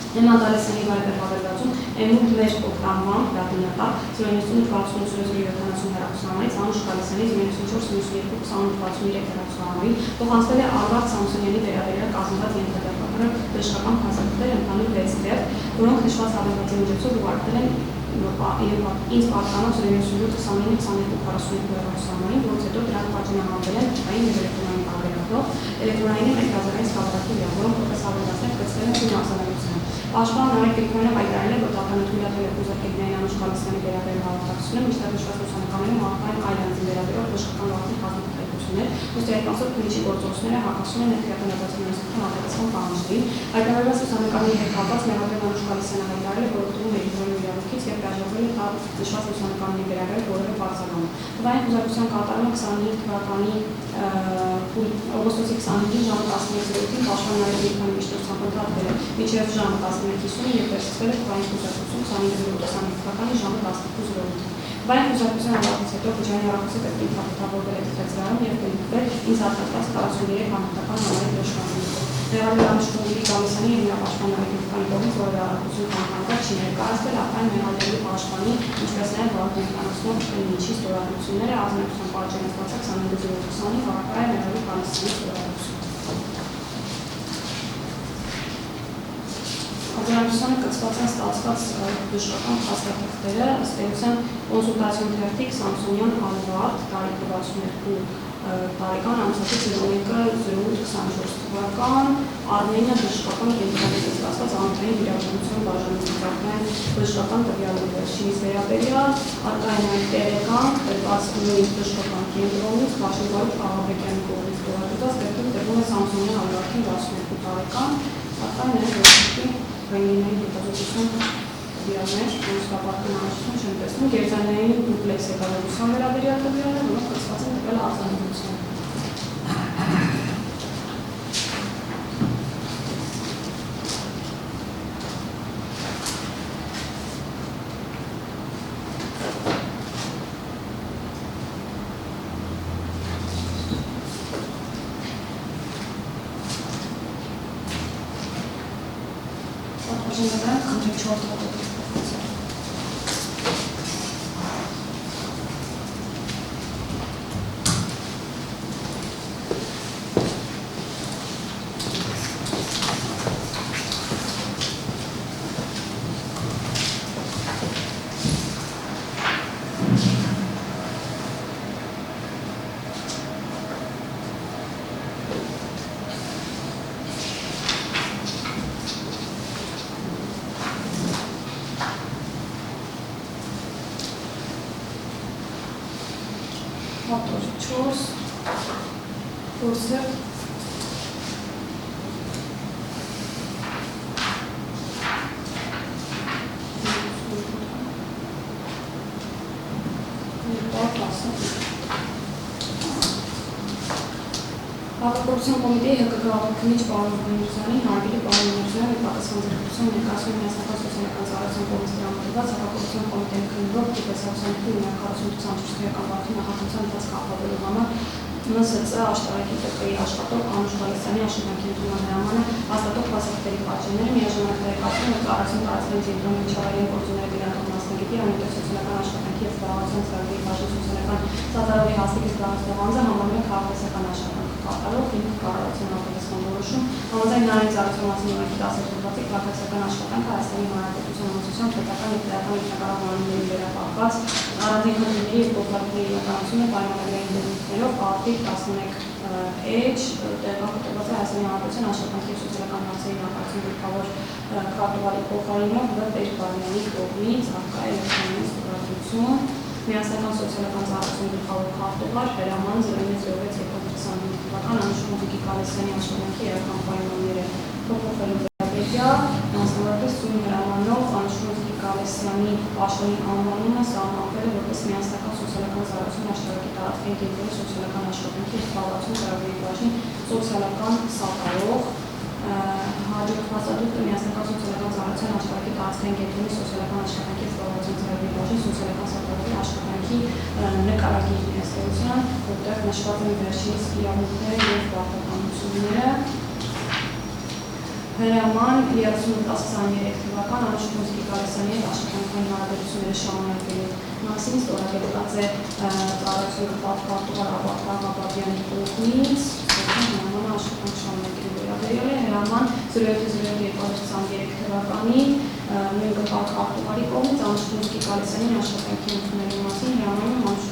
Նեման Դալեսյանի Viber հավելվածում M8 մեր օգտանման դատինատար 098-68-070 հեռախոսահամարից Անուշ Կալիսյանի 094-92-28-63 հեռախոսահամարին փոխանցվել է Ալբերտ Սամսոնյանի վերաբերյալ կազմված ենթադրական բժշկական փաստաթղթեր ընդհանուր 6 թիվ, որոնք նշված հավելվածի միջոցով ուղարկվել են ինձ պատկանող 097-29-22-42 հեռախոսահամարին, որից հետո դրանք պատժամահանվել են թվային եւ էլեկտրոնային տարբերակով, էլեկտրոնային եւ հազարային սկավառակի վրա, որոնք որպես հավելվածներ գծվել են գույն արձանագրության։ Պաշտպան Նարեկ Գրիգորյանը հայտարարել է, որ դատարանությունները կուզարկել միայն Անուշ Կալիսյանի վերաբերյալ հաղորդակցությունը, մինչդեռ նշված լուսանկարներում ակնհայտ այլ անձի վերաբերյալ բժշկական վարքի կազմակերպություններ, ըստ այդ մասով քննիչի գործողությունները հակասում են ներքաղաքական համապատասխան կանոններին։ Հայտարարված լուսանկարների հետ կապված Մեղադրել Անուշ Կալիսյանը հայտարարել է, որ օգտվում է իր իրավունքից եւ հրաժարվել է նշված լուսանկարների վերաբերյալ որևէ բարձրանում։ Թվային խոզարության կատարումը 25 թվականի օգոստոսի 25-ին ժամը 11:08-ին պաշտպան Նարեկ Գրիգորյանի միջնորդությամբ ընդհատվել է մինչև ժամը 11:50 եւ վերցվել է թվային խոզարություն 25 թվականի ժամը 12:08-ին։ Թվային խոզարության ավարտից հետո բջջային հեռախոսը կրկին թափթափվել է թղթածրարում եւ կլինվել ինձ հատկացված 43 համապատասխան համարի դժվարությունով։ Մեղադրել Անուշ Կալիսյանի եւ նրա պաշտպան Նարեկ Գրիգորյանի կողմից որևէ առաքություն կանգնված չի ներկայացվել ապայն մեղադրելու պաշտպանի, ինչպես նաեւ վարորդականացնող քննիչի ստորագրությունները ազնվության պատճառով ստացած 25/20-ի հավաքարար Մեղադրել Կալիսյանի ստորագրություն։ Արձանագրությանը կցված են ստացված բժշկական փաստաթղթերը, ըստ էության կոնսուլտացիոն թերթիկ Սամսոնյան Ալվարդ, տարիքը 62 տարեկան, ամսաթիվ 01-08-24 թվական, Արմենիա բժշկական կենտրոնից ստացված անհատային վիրաբուժության բաժանման բժշկական տվյալներ վերջինիս վերաբերյալ, արկայնային տեղեկան, տրված նույն բժշկական կենտրոնից, Վաշինգտոն Աղաբեկյանի կողմից ստորագրված, տրվում է Սամսոնյան Ալվարդին 62 տարեկան, արկայնային բժշկի ռենտգենային հետազոտության տվյալներ, որոնց կապակցություն անհրաժեշտություն չեն տեսնում, գերձանային դուպլեքս հետազոտության վերաբերյալ տվյալներ, որոնք կցված են տվել արձանագրության։ հատոր 4, փորձեր Հակակորության կոմիտեի հակագաղափարքնիչ պարոն Միրզյանի հարգելի պարոն Միրզյանը պատասխան ձեռքբերություն ներկայացնում միասնական սոցիալական ծառայության կողմից տրամադրված հակակորության կոմիտեի քննվող տնտեսագիտության հիմնական 48 նախագծության ընթացքը ապահովելու համար ՄՍԾ աշտարակի ՏԿ-ի աշխատող Անուշ Գալստյանի աշխատանքի ընդունման հրամանը հաստատող փաստաթղթերի պատճենները միաժամանակ ներկայացնում են ծառայություն տարածքային կենտրոնի միջավայրային գործունեների գնահատող մասնագետի անհետև սոցիալական աշխատանքի եւ զբաղվածության ծրագրի բաժնի սոցիալական սատարողի հաստիկից զբաղվածահանձը համարում է քաղաքացիական աշխատանք կատարող ինքն կառավարության ապահովության որոշում համաձայն նարին ծառայության մասնագետի 10 հոդվածի քաղաքացիական աշխատանքը Հայաստանի Հանրապետության ամուսնության պետական եւ տեղական ինքնակառավարումների վերապահված առանձին խնդիրների եւ փոխարկների իրականությունը պայմանագրային դեպքերով արտի 11H տեղակայված է Հայաստանի Հանրապետության աշխատանքի եւ սոցիալական հարցերի նախարարության գլխավոր քարտուղարի փոխարինող Տեր-Բարյանի կողմից արկա էլեկտրոնային ստորագրություն միասնական սոցիալական ծառայության գլխավոր քարտուղար հրաման 0606 թվական Անուշ Գալստյանի աշխատանքի իրական պայմանները փոփոխելու վերաբերյալ մասնավորապես սույն հրամանով Անուշ Գալստյանի պաշտոնի անվանումը սահմանվել է որպես միասնական սոցիալական ծառայություն աշտարակի տարածքային կենտրոնի սոցիալական աշխատանքի եւ զբաղվածության ծրագրի բաժնի սոցիալական սատարող հաջորդ փաստաթուղթը միասնական սոցիալական ծառայության աշտարակի տարածքային կենտրոնի սոցիալական աշխատանքի եւ զբաղվածության ծրագրի բաժնի սոցիալական սատարողի աշխատանքի նկարագիրն է ստեղծության, որտեղ նշված են վերջինս իրավունքները եւ պարտականությունները Հրաման 30-23 թվական Անուշ Գալստյանի հետ աշխատանքային հարաբերությունները շարունակելու մասին ստորագրված է ծառայության քարտուղար Աբաթ Ղաբաբյանի կողմից հրաման աշխատանք շարունակելու վերաբերյալ է հրաման 070223 թվականի նույն քարտուղարի կողմից Անուշ Գալստյանի աշխատանքի ընդունելու մասին հրամանում Անուշ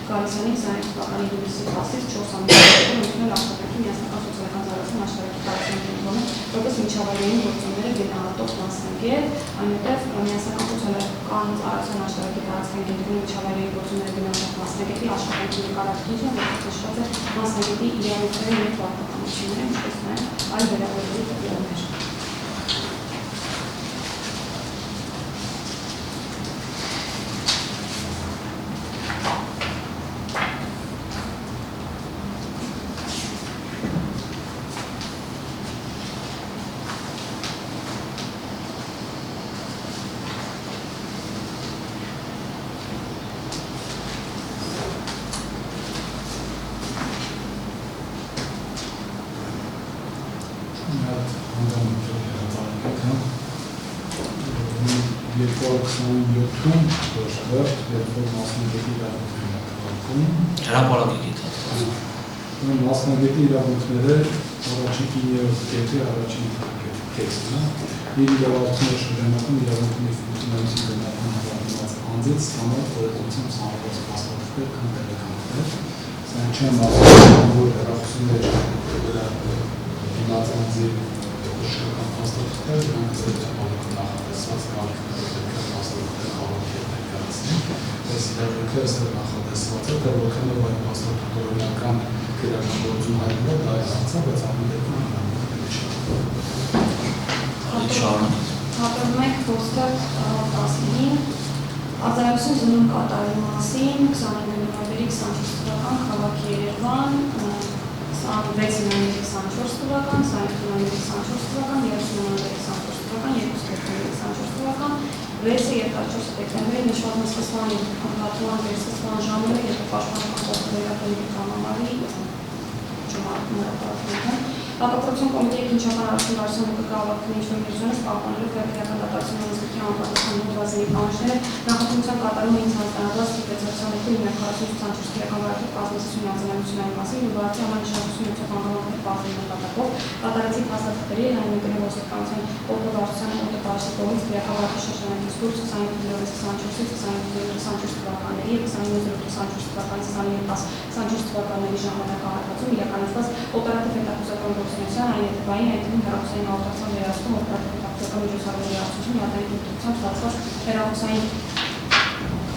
Գալստյանի 22 թվականի հուլիսի 10-ից 4 ամիսի ընդունել աշխատանքի միասնական սոցիալական ծառայության աշտարակի տարածքային կենտրոնը որպես միջավայրային գործոնները գնահատող մասնագետ, այնուհետև միասնական սոցիալական ծառայության աշտարակի տարածքային կենտրոնի միջավայրային գործոնները գնահատող մասնագետի աշխատանքի նկարագրիչը, որտեղ նշված է մասնագետի իրավունքները եւ պարտականությունները, ինչպես նաեւ այլ վերաբերյալ տվյալներ։ Մասնագետի իրավունքները առաջին 9-րդ կետի առաջին կետն է։ Իր իրավունքները շրջանակում իրավունքների ֆունկցիոնալիզմի գնահատման հավակնված անձից ստանալ խորհրդությամբ սահմանված փաստաթղթեր կամ տեղեկանքներ։ Սա չեմ ասում, որ հեռախոսներ դրա դիմաց անձի շրջական փաստաթղթեր, դրանք նախատեսված կամ փաստաթղթեր կարող են ներկայացնել։ Այս իրավունքը այստեղ նախատեսված է, թե որքանով այդ փաստաթղթը օրինական Քրեական հայտնվել դա է հարցը, բայց ամեն դեպքում Հատորում ենք փոստեր 15 Արձանագրություն զննում կատարելու մասին 29 նոյեմբերի 24 թվական քաղաքի Երևան 26 նոյեմբերի 24 թվական 27 նոյեմբերի 24 թվական 30 նոյեմբերի 24 թվական 2 դեկտեմբերի 24 թվական 6 եւ 14 դեկտեմբերի նշված նստման եւ հատման վերսկսման ժամերը եւ պաշտպանական կողմերակների կանոնների Հակապրոկցիոն կոմիտեի քննչական արդյունքարության հակակահավաքնիչ Միրզյանը պահպանելով քրեական դատարկության անձնության անպատասխան հոդվածների կանոնները նախաքննության կատարումը ինձ հաստատված սպեցիալիզացիաների հիմնախառնություն 24 քրեական վարակի կազմեցություն արձանագրությունների մասին ու վարակի համանշանակություն ունեցող հանգամանքների պահպանելու նպատակով կատարեցի փաստաթղթերի հանրային ոստիկանության օգտագործության օգտատարի կողմից քրեական վարակի շրջանակից դուրս 27-24-ից 27-24 թվականների եւ 29-24 թվականի 22-24 թվականների ժամանակահատվածում իրականացված օպերատիվ հետախուզական գործունեության այն հետևային այդ հեռախոսային հաղորդակցության վերահսկում օպերատիվ հետախուզական միջոցառումների արդյունքում հատային կոտրությամբ ստացված հեռախոսային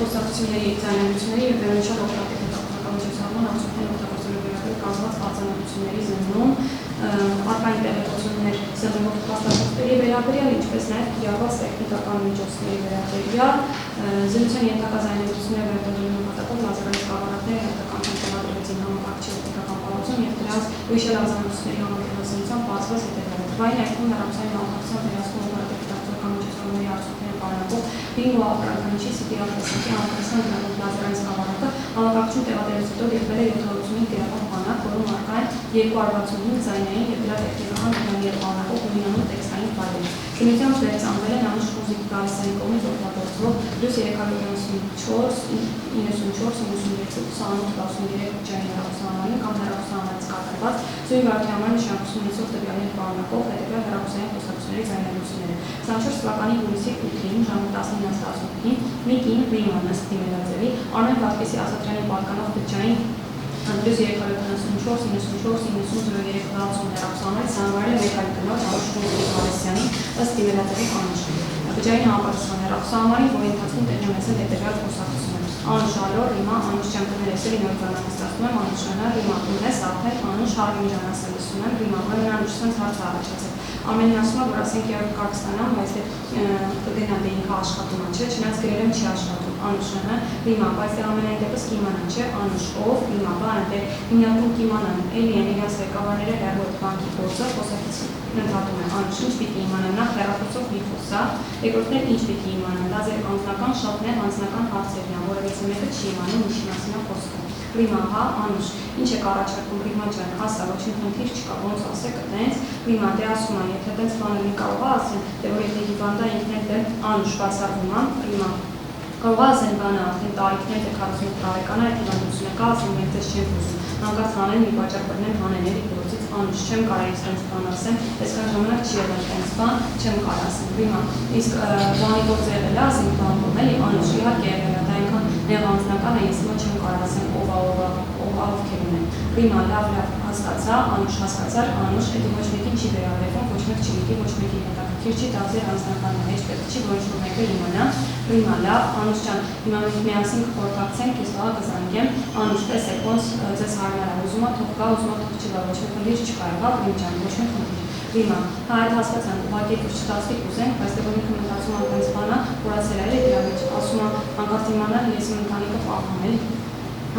խոսակցությունների ձայնագրությունների եւ վերոնշյալ օպերատիվ հետախուզական միջոցառումների հարցումների օգտագործելու վերաբերյալ կազմված արձանագրությունների զննում, արկային տեղեկություններ զննող փաստաթղթերի վերաբերյալ, ինչպես նաև կիրառված տեխնիկական միջոցների վերաբերյալ, զինության ենթակա զայնագրությունները վերաբերյալ նպատակով լազերային սկավառակները հերթական տրամադրվեցին համակարգչի օպտիկական պարուսում և դրանց ուրիշ լազերությունների համակերպվածության բացված հետևյալը։ Թվային այգում հեռախոսային համակարգության վերահսկում օպերատիվ դատական միջոցառումների արդյունքների պարունակող բինգո ապրանքանիշի CPR տեսակի համակարգության դրանով լազերային սկավառակը համակարգչում տեղադրելուց հետո եղվել է 75 գրական բանակ, որում առկա են 265 ձայնային և դրա տեխնիկական դրանիեր պարունակող լուმინանոց տեքստային ֆայլեր։ Քննությամբ վերծանվել են անուշ Խուզիկ Գալստյանի կողմից օգտագործվող +394-94-92-28-13 ջանի հեռախոսահամարին կամ հեռախոսահամարից կատարված զույգ վայրկի համար նշանակություն ունեցող տվյալներ պարունակող հետևյալ հեռախոսային խոսակցությունների ձայնագրությունները։ 24 թվականի հունիսի 8-ին ժամը 19:15-ին մի կին Ռիմանն ըստ իմելաձևի Արմեն Բաքվեսի ազատյանի պատկանող բջջային +394-94-90-03 հեռախոսահամարից հանվարել է մեկ այլ կնոջ անուշ Խուզիկ Գալստյանի ըստ իմելաձևի անուշը։ Բջջային համապատասխան հեռախոսահամարին, որի ընթացքում տեղի ունեցել հետևյալ խոսակցություններ։ Անուշ Ալո, Ռիմա, անուշ Ճամփաներ Էսերի նոր բանաստեղծում եմ, անուշ Շանա, Ռիմա Ունես, Ափեր, անուշ Հարմին Ջանասել լսում եմ, Ռիմա, ուրեմն անուշ sense հարց առաջացել։ Ամենն ասում է, որ ասենք երբ կարկ ստանամ, բայց կգնա դե ինքը աշխատում է, չէ, չնայած գրել եմ չի աշխատում, անուշ Շանա, Ռիմա, բայց դե ամենայն դեպս կիմանան, չէ, անուշ ով, Ռիմա, բան, դե հիմնականում կիմանան, էլի են իրենց ղեկավարները հեռվորդ բանկի գործը, խոսակցություն ընդհատում է, անուշ ինչ պիտի իմանան, նախ հեռախոսով մի խոսա, երկրորդն էլ ինչ պիտի իմանան, դա ձեր անձնական շատն է, անձնական հարցերն են, որևիցե մեկը չի իմանում, ինչի մասին է խոսքը։ Ռիմա, հա, անուշ, ինչ եք առաջարկում, Ռիմա ջան, հասա, ոչինչ խնդիր չկա, ոնց ասեք այդպես, Ռիմա, դե ասում եմ, եթե այդպես բաներ մի կարող է ասեն, դե որ եթե հիվանդա ինքն էլ դե անուշ բացառվում է, Ռիմա, կարող է ասեն բանը, արդեն տարիքներ դե 48 տարեկան է, այդ հիվանդությունը կա, ասում մենք դες չենք ուզում, հանկարծ հանեն մի վաճառ բռնեն հանեների գործից, անուշ, չեմ կարող ինձ բան ասեմ, այսքան ժամանակ չի եղել այդպես բան, չեմ կարող ասեմ, Ռիմա, իսկ բանի գործ եղել է, ասենք բանում էլի, անուշ, իհարկե եղել է, դա այնքան նեղ անձնական է, ես ոչ չեմ կարող ասեմ ով ովքեր ունեն։ Ռիմա, լավ, հասկացա, անուշ հասկացար, անուշ, դա ոչ մեկին չի վերաբերվում, ոչ մեկ չի գիտի, ոչ մեկի հետաքրքիր չի, դա ձեր անձնական է, հեչ պետք չի, որ ինչ-որ մեկը իմանա։ Ռիմա, լավ, անուշ ջան, հիմա մենք միասին կխորհրդակցենք, ես վաղը կզանգեմ, անուշ, տեսեք, ոնց ձեզ հարմար է, ուզում ա թող գա, ուզում ա թող չգա, ոչ մեկ խնդիր չկա, եղավ, Ռիմ ջան, ոչ մեկ խնդիր։ Ռիմա, հա, այդ հասկացան, ուղղակի չտասվի կուզենք, բայց դե որ ինքը մտածում անտենց բանա, որացել է դրա մեջ, ասում է հանկարծ իմանալ, ես իմ ընտանիքը պահում եմ։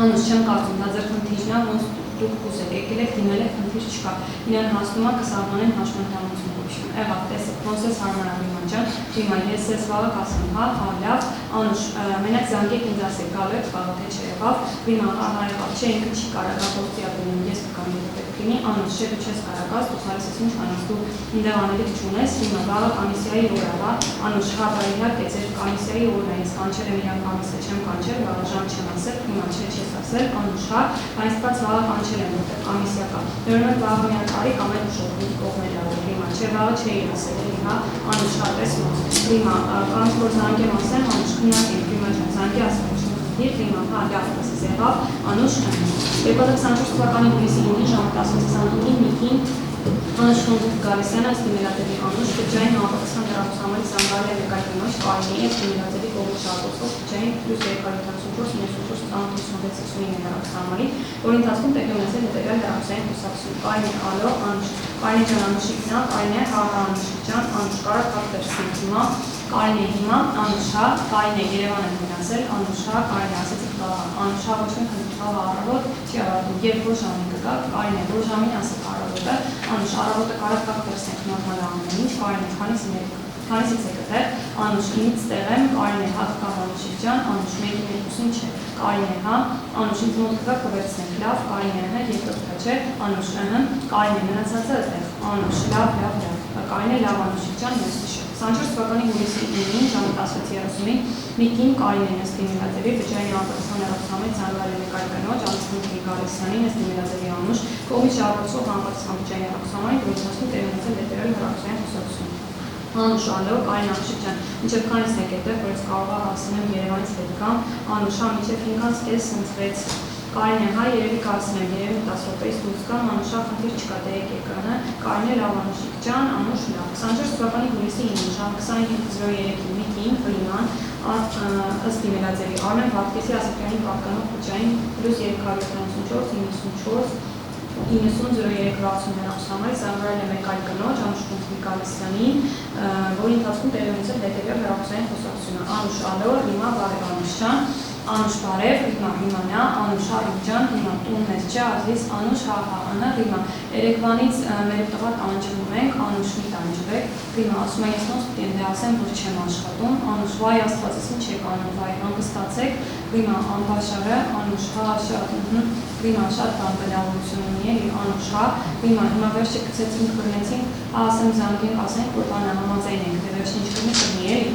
Անուշ, չեմ կարծում, դա ձեր խնդիրն է, ոնց դուք կուզեք, եկել եք դիմել եք, խնդիր չկա։ Իրեն հասնում է կսահմանեն հաշմանդամություն ողջում։ Եղավ, տեսեք, ոնց ես հարմար է Ռիմա ջան։ Ռիմա, ես ես վաղը կասեմ, հա, լավ, անուշ, մենակ զանգեք ինձ ասեք, գալու եք վաղը թե չեղավ։ Ռիմա, հա, եղավ, չէ, ինքը չի կարող գործի ապրել, ես կգամ եթե պետք լինի, անուշ, չէ, դու չես կարող, դու հարես ես ինչ անես, դու ինձ անելիք չունես, Ռիմա, վաղը կոմիսիայի օր է, հա, անուշ, հա, իհարկե, ձեր կոմիսիայի օրն է, ես կանչել եմ իրան կոմիսիա, չեմ կանչել, վաղը ժամ չեմ ասել, Ռիմա, չէ, չես ասել, անուշ, հա, բայց վաղը կանչել եմ, որտեղ կոմիսիա կա։ Ուրեմն վաղը մի տարի կամ այդ ժողովի կողմեր ա, Ռիմա, չէ, վաղը չէի ասել, հա, անուշ, հա, տեսնոց, Ռիմա, կանչ որ զանգեմ ասեմ, անուշ, քննարկենք, Ռիմա ջան, զանգի ասեմ, Ռիմա, հա, լավ, ասես եղավ, անուշ, 2024 թվականի հունիսի 9-ին ժամը 10:25-ին Միկին անուշ Խուզիկ Գալստյանը ըստ իմելաձևի անուշ բջջային համապատասխան հեռախոսահամարից զանգարել է մեկ այլ կնոջ Կարինեի ըստ իմելաձևի կողմից շահագործվող բջջային +394-94-96-69 հեռախոսահամարի, որի ընթացքում տեղի ունեցել հետևյալ հեռախոսային խոսակցություն։ Կարինե, ալո, անուշ, Կարինե ջան, անուշիկ նա, Կարինե, հա, անուշիկ ջան, անուշ, կարա կապտերսի հիմա, Կարինե հիմա, անուշ, հա, Կարինե Երևան եմ գնացել, անուշ, հա, Կարինե ասեցիք խաղա, անուշ, հա, ոչ մեկ խաղա առավոտ չի առավոտում, երբ որ ժամին կգա, Կարինե, որ ժամին ասեք առավոտը, անուշ, առավոտը կարա կապտերսենք նորմալ ամեն ինչ, Կարինե, քանիսից եք դեռ, անուշ, ինձ տեղ եմ, Կարինե, հա, կգամ անուշիկ ջան, անուշ, մեկին երկուսին չէ, Կարինե, հա, անուշ, ինձ մոտ կգա կվերցնենք, լավ, Կարինե, հա, երկրորդը չէ, անուշ, Կարինե, մնացածը այդտեղ, անուշ, լավ, Կարինե, լավ, անուշիկ ջան, ես հիշում։ 24 թվականի հունիսի 9-ին ժամը 16:30-ին Միկին Կարինեն ըստ իմելաձևի բջջային համապատասխան հեռախոսահամարից զանգարել է մեկ այլ կնոջ Անուշ Խուզիկ Գալստյանին ըստ իմելաձևի անուշ կողմից շահագործվող համապատասխան բջջային հեռախոսահամարի, որի ընթացքում տեղի ունեցել հետևյալ հեռախոսային խոսակցություն։ Անուշ, ալո, Կարինե Անուշիկ ջան, մինչև քանիս եք այդտեղ, որ ես կարող եմ հասնեմ Երևանից պետք է, Անուշ, մինչև 5:30 6 Կարինե, հա, երևի կարծում եմ, երևի 10 րոպեից դուրս կամ Անուշա, խնդիր չկա, դեեք էկրանը, Կարինե, լավ Անուշիկ ջան, Անուշ լավ, 24 թվականի հուլիսի 9 ժամ 25:03-ի միտին, Ֆրիման, ըստ իմելաձևի Արմեն Վարդգեսի Ասատրյանի պատկանող Խուճային +374 900360 համարի զանգարել է մեկ այլ կնոջ, Անուշ Միկալիսյանին, որի ընթացքում տեղի ունեցել հետևյալ հեռախոսային խոսակցությունը. Անուշ ալո, Ռիմա բարև Անուշ ջան, Անուշ բարև, Ռիմա հիմանա, Անուշ Արիմ ջան, Ռիմա տուն մեզ չէ, ազիզ, Անուշ հա, Անա, Ռիմա երեկվանից մեր տղա տանջվում ենք, Անուշ մի տանջվեք, Ռիմա ասում է ես ոնց պետք է ասեմ, որ չեմ աշխատում, Անուշ վայ աստվածից ինչ եք անում, վայ հանգստացեք, Ռիմա անբաշարը, Անուշ հա, շատ, Ռիմա շատ բանբնավորություն ունի էլի, Անուշ հա, Ռիմա հիմա վերջը գցեցինք, բռնեցինք, ասեմ զանգենք, ասենք, որ բանը համաձայն ենք, դե վերջը ինչ կնի էլի,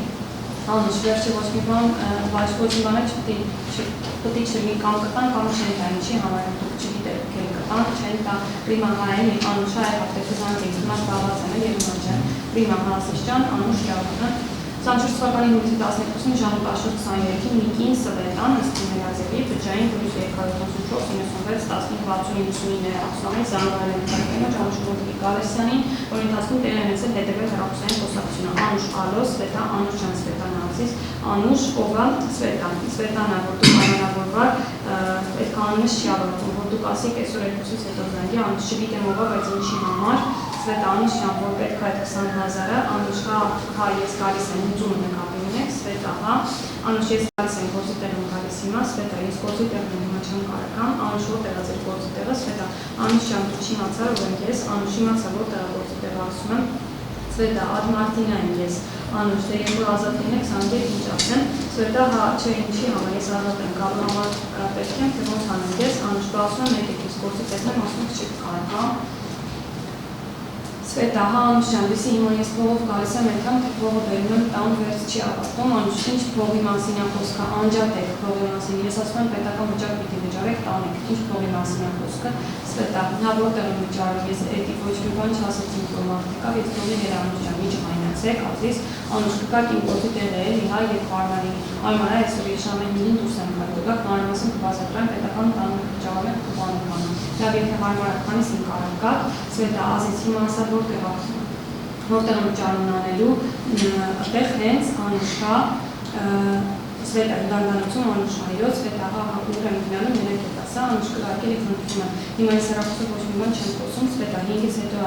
Անուշ վերջը ոչ մի բան, ոչ մի բանը չպետք չլինի կամ կտան կամ չեն տա, ինչի համար դուք չգիտեք կել կտան, չեն տա, Ռիմա հա էլի, Անուշ հա եղավ, դեպի զանգենք, հիմա զբաղված եմ էլ Ռիմա ջան, Ռիմա Հասիս ջան, Անուշ լավը, 24 թվականի հուլիսի 12-ին ժամը 10:23-ին Նիկին Սվետան ըստ իմելաձևի բջջային +384-15-69 հեռախոսամիջ զանգարել է կնոջ Անուշ Միկալիսյանին, որի ընթացքում տեղի ունեցել հետևյալ հեռախոսային խոսակցությունը. Անուշ ալո, Սվետա, Անուշ ջան Սվետան ազիզ, Անուշ ովա Սվետան, Սվետանա, որ դուք անանավորվար, այդ կանոնից չի ավարտում, որ դուք ասեք այսօր 2-ից հետո զանգի, Անուշ չգիտեմ ովա, բայց ինչի համար, Սվետա Անուշ ջան, որ պետք է այդ 20,000-ը, Անուշ հա ես գալիս եմ ուզում եք ապի ունեք, Սվետա հա, Անուշ ես գալիս եմ գործի տեղ եմ գալիս հիմա, Սվետա ես գործի տեղն եմ հիմա չեմ կարեկամ, Անուշ որտեղ է ձեր գործի տեղը, Սվետա Անուշ ջան դու չիմացար որ եմ ես, Անուշ իմացա որտեղ է գործի տեղը ասում եմ, Սվետա Ադ Մարտինա եմ ես, Անուշ դե երբ որ ազատ լինեք զանգեք ինչ ասեմ, Սվետա հա չէ ինչի համար ես ազատ եմ գալու համար պետք եմ թե ոնց անեմ ես, Անուշ դու ասում եմ մեկ եք ես գործի տեղն եմ ասում եք չեք կարեկամ, Սվետա հա Անուշ ջան դեսի հիմա ես փողով գալիս եմ եկամ թե փողը բերում եմ տան վերջ չի ավարտում, Անուշ ինչ փողի մասին է խոսքը, անջատ եք փողի մասին, ես ասում եմ պետական վճար պիտի վճարեք տանեք, ինչ փողի մասին է խոսքը, Սվետա նա որտեղ եմ վճարում, ես էդի ոչ մի բան չասեցին որ մարդիկավ, ես թողել էր Անուշ ջան ինչ հայնացեք, ազիզ, Անուշ կգաք իմ գործի տեղը էլի, հա և հարմարի, Արմանա այսօր ես ժամը 5-ին դուրս եմ գալ, կգաք մանրամասն կբազատրան պետական տան վճարում եք կբանում կանում, լավ եթե հարմարականից իմ կարակ գաք, Սվետա ազիզ հիմա ասա որտեղ եմ վճարումն անելու, այդտեղ հենց Անուշա, Սվետա հիվանդանոցում Անուշա իրոց, Սվետա հա ուր եմ գնալու, մենակ է տասա, Անուշ կգարկել եք վնտվում եմ, հիմա ես հեռախոսով ոչ մի բան չեմ խոսում, Սվետա 5-ից հետո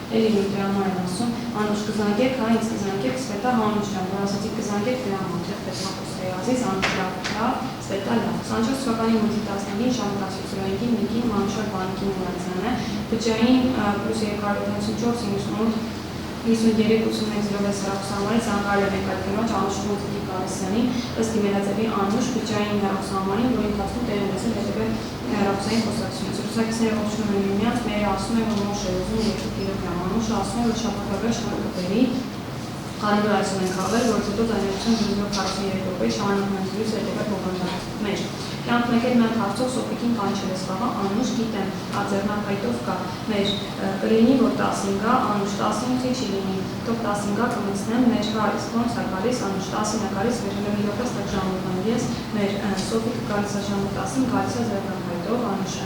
էլի իմ դրամա եմ ասում, Անուշ կզանգեք, հա ինձ կզանգեք, Սվետա հա Անուշ ջան, որ ասացիք կզանգեք դրամա, դեղ պետք է խոսեի ազիզ, Անուշ լավ, Սվետա լավ, 24 թվականի հուլիսի 15-ին ժամը 10:05-ին Նիկին Մանուշար բանկի Մուրացյանը, բջջային +384-98 53-86 հեռախոսահամարից զանգարել է կնոջ Անուշ Միկալիսյանին, ըստ իմելաձևի Անուշ բջջային հեռախոսահամարին, որի ընթացքում տեղի ունեցել հետևյալ հեռախոսային խոսակցությունը. Զրուցակիցները ողջունում են միմյանց, մերը ասում է, որ Մոշ է ուզում 2 կիլոգրամ, Անուշը ասում է, որ շաբաթվա վերջ կբերի, Կարիբը այսօր ենք հավել, որից հետո ձայնագրություն 043 րոպե շարունակությունից հետևյալ բովանդակներ։ Կյանք մեկ էլ մենք հարցով Սոֆիկին կանչել ես խաղա, Անուշ գիտեմ, աձեռնակայտով կա, մեր կլինի, որ 10-ին գա, Անուշ 10-ին չի լինի, թող 10-ին գա կմցնեմ, մեր հա իսկ ոնց է գալիս, Անուշ 10-ին է գալիս, մեր հլը մի րոպե ստակ ժամում ես, մեր Սոֆիկը գալիս է ժամը 10-ին, գալիս է ձեռնակայտով, Անուշը,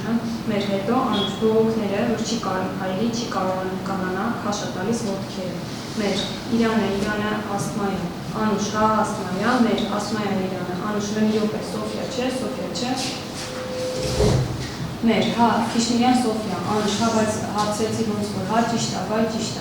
մեր հետո Անուշ բողոքները, որ չի կարող հայլի, չի կարողանում կանանա, քաշ է տալիս ոտքերը, մեր Իրանը Ասմայա, Անուշ հա Ասմայա, մեր Ասմայա Իրանը, Անուշը մի րոպե, Սոֆիա չէ, մեր հա Քիշնիրյան Սոֆիա, Անուշ հա բայց հարցրեցի ոնց որ հա ճիշտ է, վայ ճիշտ է,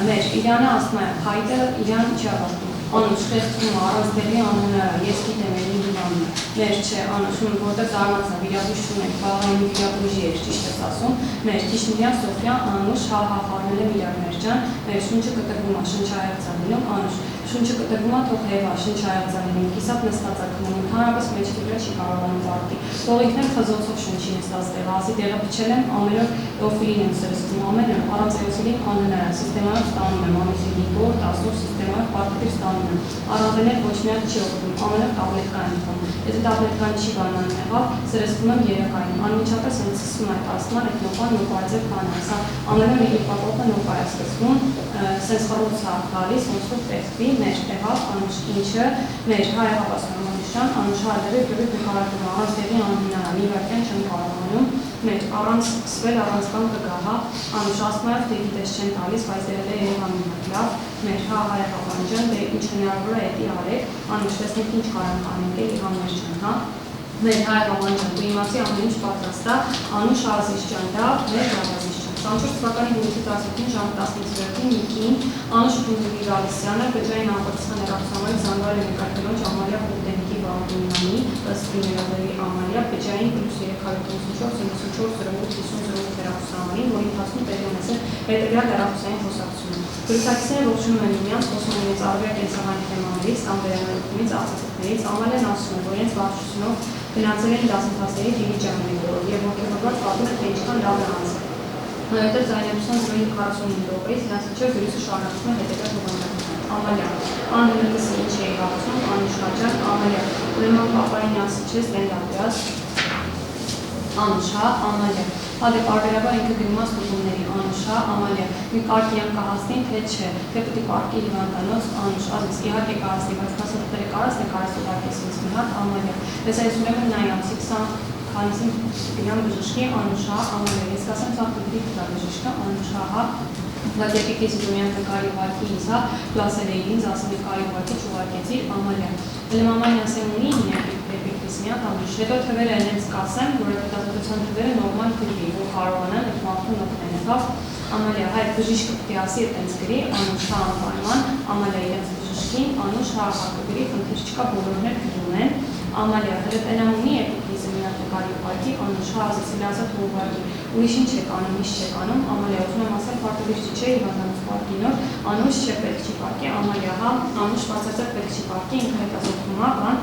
մեր Իրանը Ասմայա, հայտը Իրան չի ավարտում, Անուշ խեղդվում առանց դեպի անունը, ես գիտեմ էլի դիվանը, մեր չէ, Անուշում որտեղ զարմացավ, վիրաբույժ չունենք, բաղայինի վիրաբույժի էր, ճիշտ ես ասում, մեր Քիշնիրյան Սոֆիա, Անուշ հա խառնել է իրար մեր ջան, մեր շունչը կտրվում է, շնչահայացա լինում, Անուշ շունչը կտրվում է, թող հեվա, շնչահայացա լինում, կիսատ նստած է քնում, ընդհանրապես մեջքի վրա չի կարողանում վարտի, թող ինքն էլ խզոցով շունչի նստած տեղը, ասի տեղը փչել եմ, ամեն օր օֆիլին եմ սրսկում, ամեն օր առանց էոսիլին անհնար է, սիստեմայով ստանում եմ, ամիսիլի գոր, 10 սիստեմայով պարտիվիր ստանում եմ, առանձնել ոչ միակ չի օգնում, ամեն օր տաբլետկա եմ խում, եթե տաբլետկան չի բանանում եղավ, սրսկում եմ երեխային, անմիջապես եմ սկսում այդ աստման, այդ նոպան նոպայձև կանած, ամեն օր իր պապոպը նոպայ է սկսվում, սենց խռուցա գալիս, ոնց որ տեսվի, մեր եղավ, անուշ ինչը, մեր հայ հավասարում անուշան, անուշ հալերը գրի դուքարակում, առանց դեղի անհինարան, մի վարկյան չեմ կարողանում, մեր առանց սկսվել, առանց կան կգահա, անուշ ասմայով դե գիտես չեն տալիս, բայց դերել է երևան մինակ լավ, մեր հայ հավանջան, դե ինչ հնարավոր է էտի արեք, անուշ տեսնեք ինչ կարանք անենք է, իհաններ չեն, հա, մեր հայ հավանջան, դու իմացի ամեն ինչ պատրաստա, անուշ ազիս ճան դա, մեր լավազիս ճան, 24 թվականի հունիսի 15-ին ժամը 10:30-ին մի կին, անուշ Փունգուլի Գալստյանը բջջային անվտանգության հեռախոսամարի զանգվել է նկատելով Ամալիա Պուտենիկի Բաղդունյանի ըստ Պիներադերի Ամալիա բջջային +354-94-08-50 հեռախոսամարին, որի ընթացքում տեղի ունեցել հետևյալ հեռախոսային խոսակցություն։ Գրասակիցները ողջունում են միմյանց, խոսում են իրենց արվեստի կենսաբանի թեմաներից, տանբերանությունից, արձակումներից, Ամալիան ասում է, որ իրենց վարչությունով գնացել են դասընթացների դիլիջաններով եւ ողջունված պատմում են, թե ինչքան լավ է անցել։ Նույնիսկ ձայնագրության 45 րոպեից նրանց միջև զրույցը շարունակվում է հետևյալ հոդվածով։ Ամալիա, անհնարինս ինչ էի հարցնում, Անուշ Խաչյան, Ամալիա, ուրեմն պապային ասի չես ստենդափյաս, Անուշա, Ամալիա, հադե պարբերաբար ինքը գնում է ստուգումների, Անուշա, Ամալիա, մի կարգիան կհասնի, թե չէ, թե պետք է պարկի հիվանդանոց, Անուշ, ասես իհարկե կհասնի, բայց փաստաթղթերը կարաս թե կարաս ուղարկես ինձ մի հատ, Ամալիա, ես այս ուրեմն նայացի 20 Քանիսին գնամ բժշկի, Անուշա, Ամալիա, ես կասեմ ցավ պիտի տա բժշկը, Անուշա, հա, բայց երբ ես դումյան կարի վարկի ինձ, հա, կլասել էի ինձ, ասել է կարի վարկի չուղարկեցի, Ամալիա, էլ մաման ասեմ ունի էպիկրիս մի հատ Անուշ, հետո թվերը այնց կասեմ, որ այդ դատության թվերը նորմալ գրվի, որ կարողանան այդ մարդուն օգնել, հա, Ամալիա, հայ բժիշկը պիտի ասի այդպես գրի, Անուշա անպայման, Ամալիա իրենց բժշկին, Անուշ հաղորդակցի գրի, խնդիր չկա, բոլորն էլ գրում են, Ամալիա, հրետենամ ունի էպիկրիզը մի հատ կարի վարկի, Անուշ հազեցի լազատ հողվարկի, ուրիշ ինչ եք անում, ինչ չեք անում, Ամալիա, ուզում եմ ասել, պարտադիր չէ հիվանդանոց պարկինով, Անուշ չէ պետք չի պարկի, Ամալիա, հա, Անուշ բացարձակ պետք չի պարկի, ինքը հետազոտվում է, բան,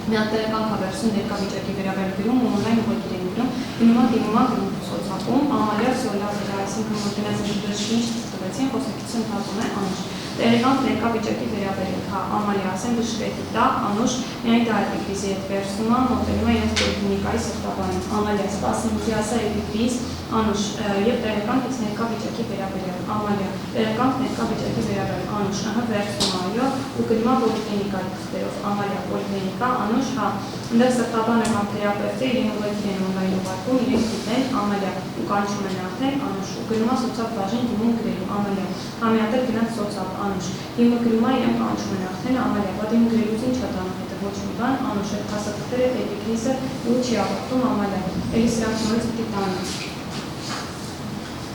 մի հատ տեղական քավերսում ներկա վիճակի վերաբերյալ գրում, օնլայն ուղղակի են գրում, դիմում գրում սոցապում, Ամալիա, սոլավ դրա, այսինքն որ դրանց բժշկի ինչ տվեցին, խոսակցություն թվում է Անուշ։ Տեղական ներկա վիճակի վերաբերյալ, հա, Ամալիա, ասեմ բժշկետի տա, Անուշ, միայն դա էպիկրիզի հետ վերցնում է, մոտենում է իրենց պոլիկլինիկայի սրտաբանից, Ամալիա, սպասին ուզի ասա էպիկրիզ, Անուշ, եւ տեղական ներկա վիճակի վերաբերյալ, Ամալիա, տեղական ներկա վիճակի վերաբերյալ, Անուշ, ահա վերցնում է, այո, ու գնում է պոլիկլինիկայի թղթերով, Ամալիա, պոլիկլինիկա, Անուշ, հա, այնտեղ սրտաբանը կամ թերապևտը իրեն ուղղակի են օնլայն ուղարկում, իրենք գիտեն, Ամալիա, ու կանչում են արդեն, Անուշ, ու գնում է սոցիալ բաժին դիմում գրելու, Ամալիա, համիատել գնաց սոցիալ, Անուշ, դիմը գրում է իրեն կանչում են արդեն, Ամալիա, բա դիմը գրելուց ինչ հատանում հետը ոչ մի բան, Անուշ, այդ փաստաթղթերը էպիկրիզը ու չի ավարտում, Ամալիա, էլի սրանք նորից պիտի տանեն։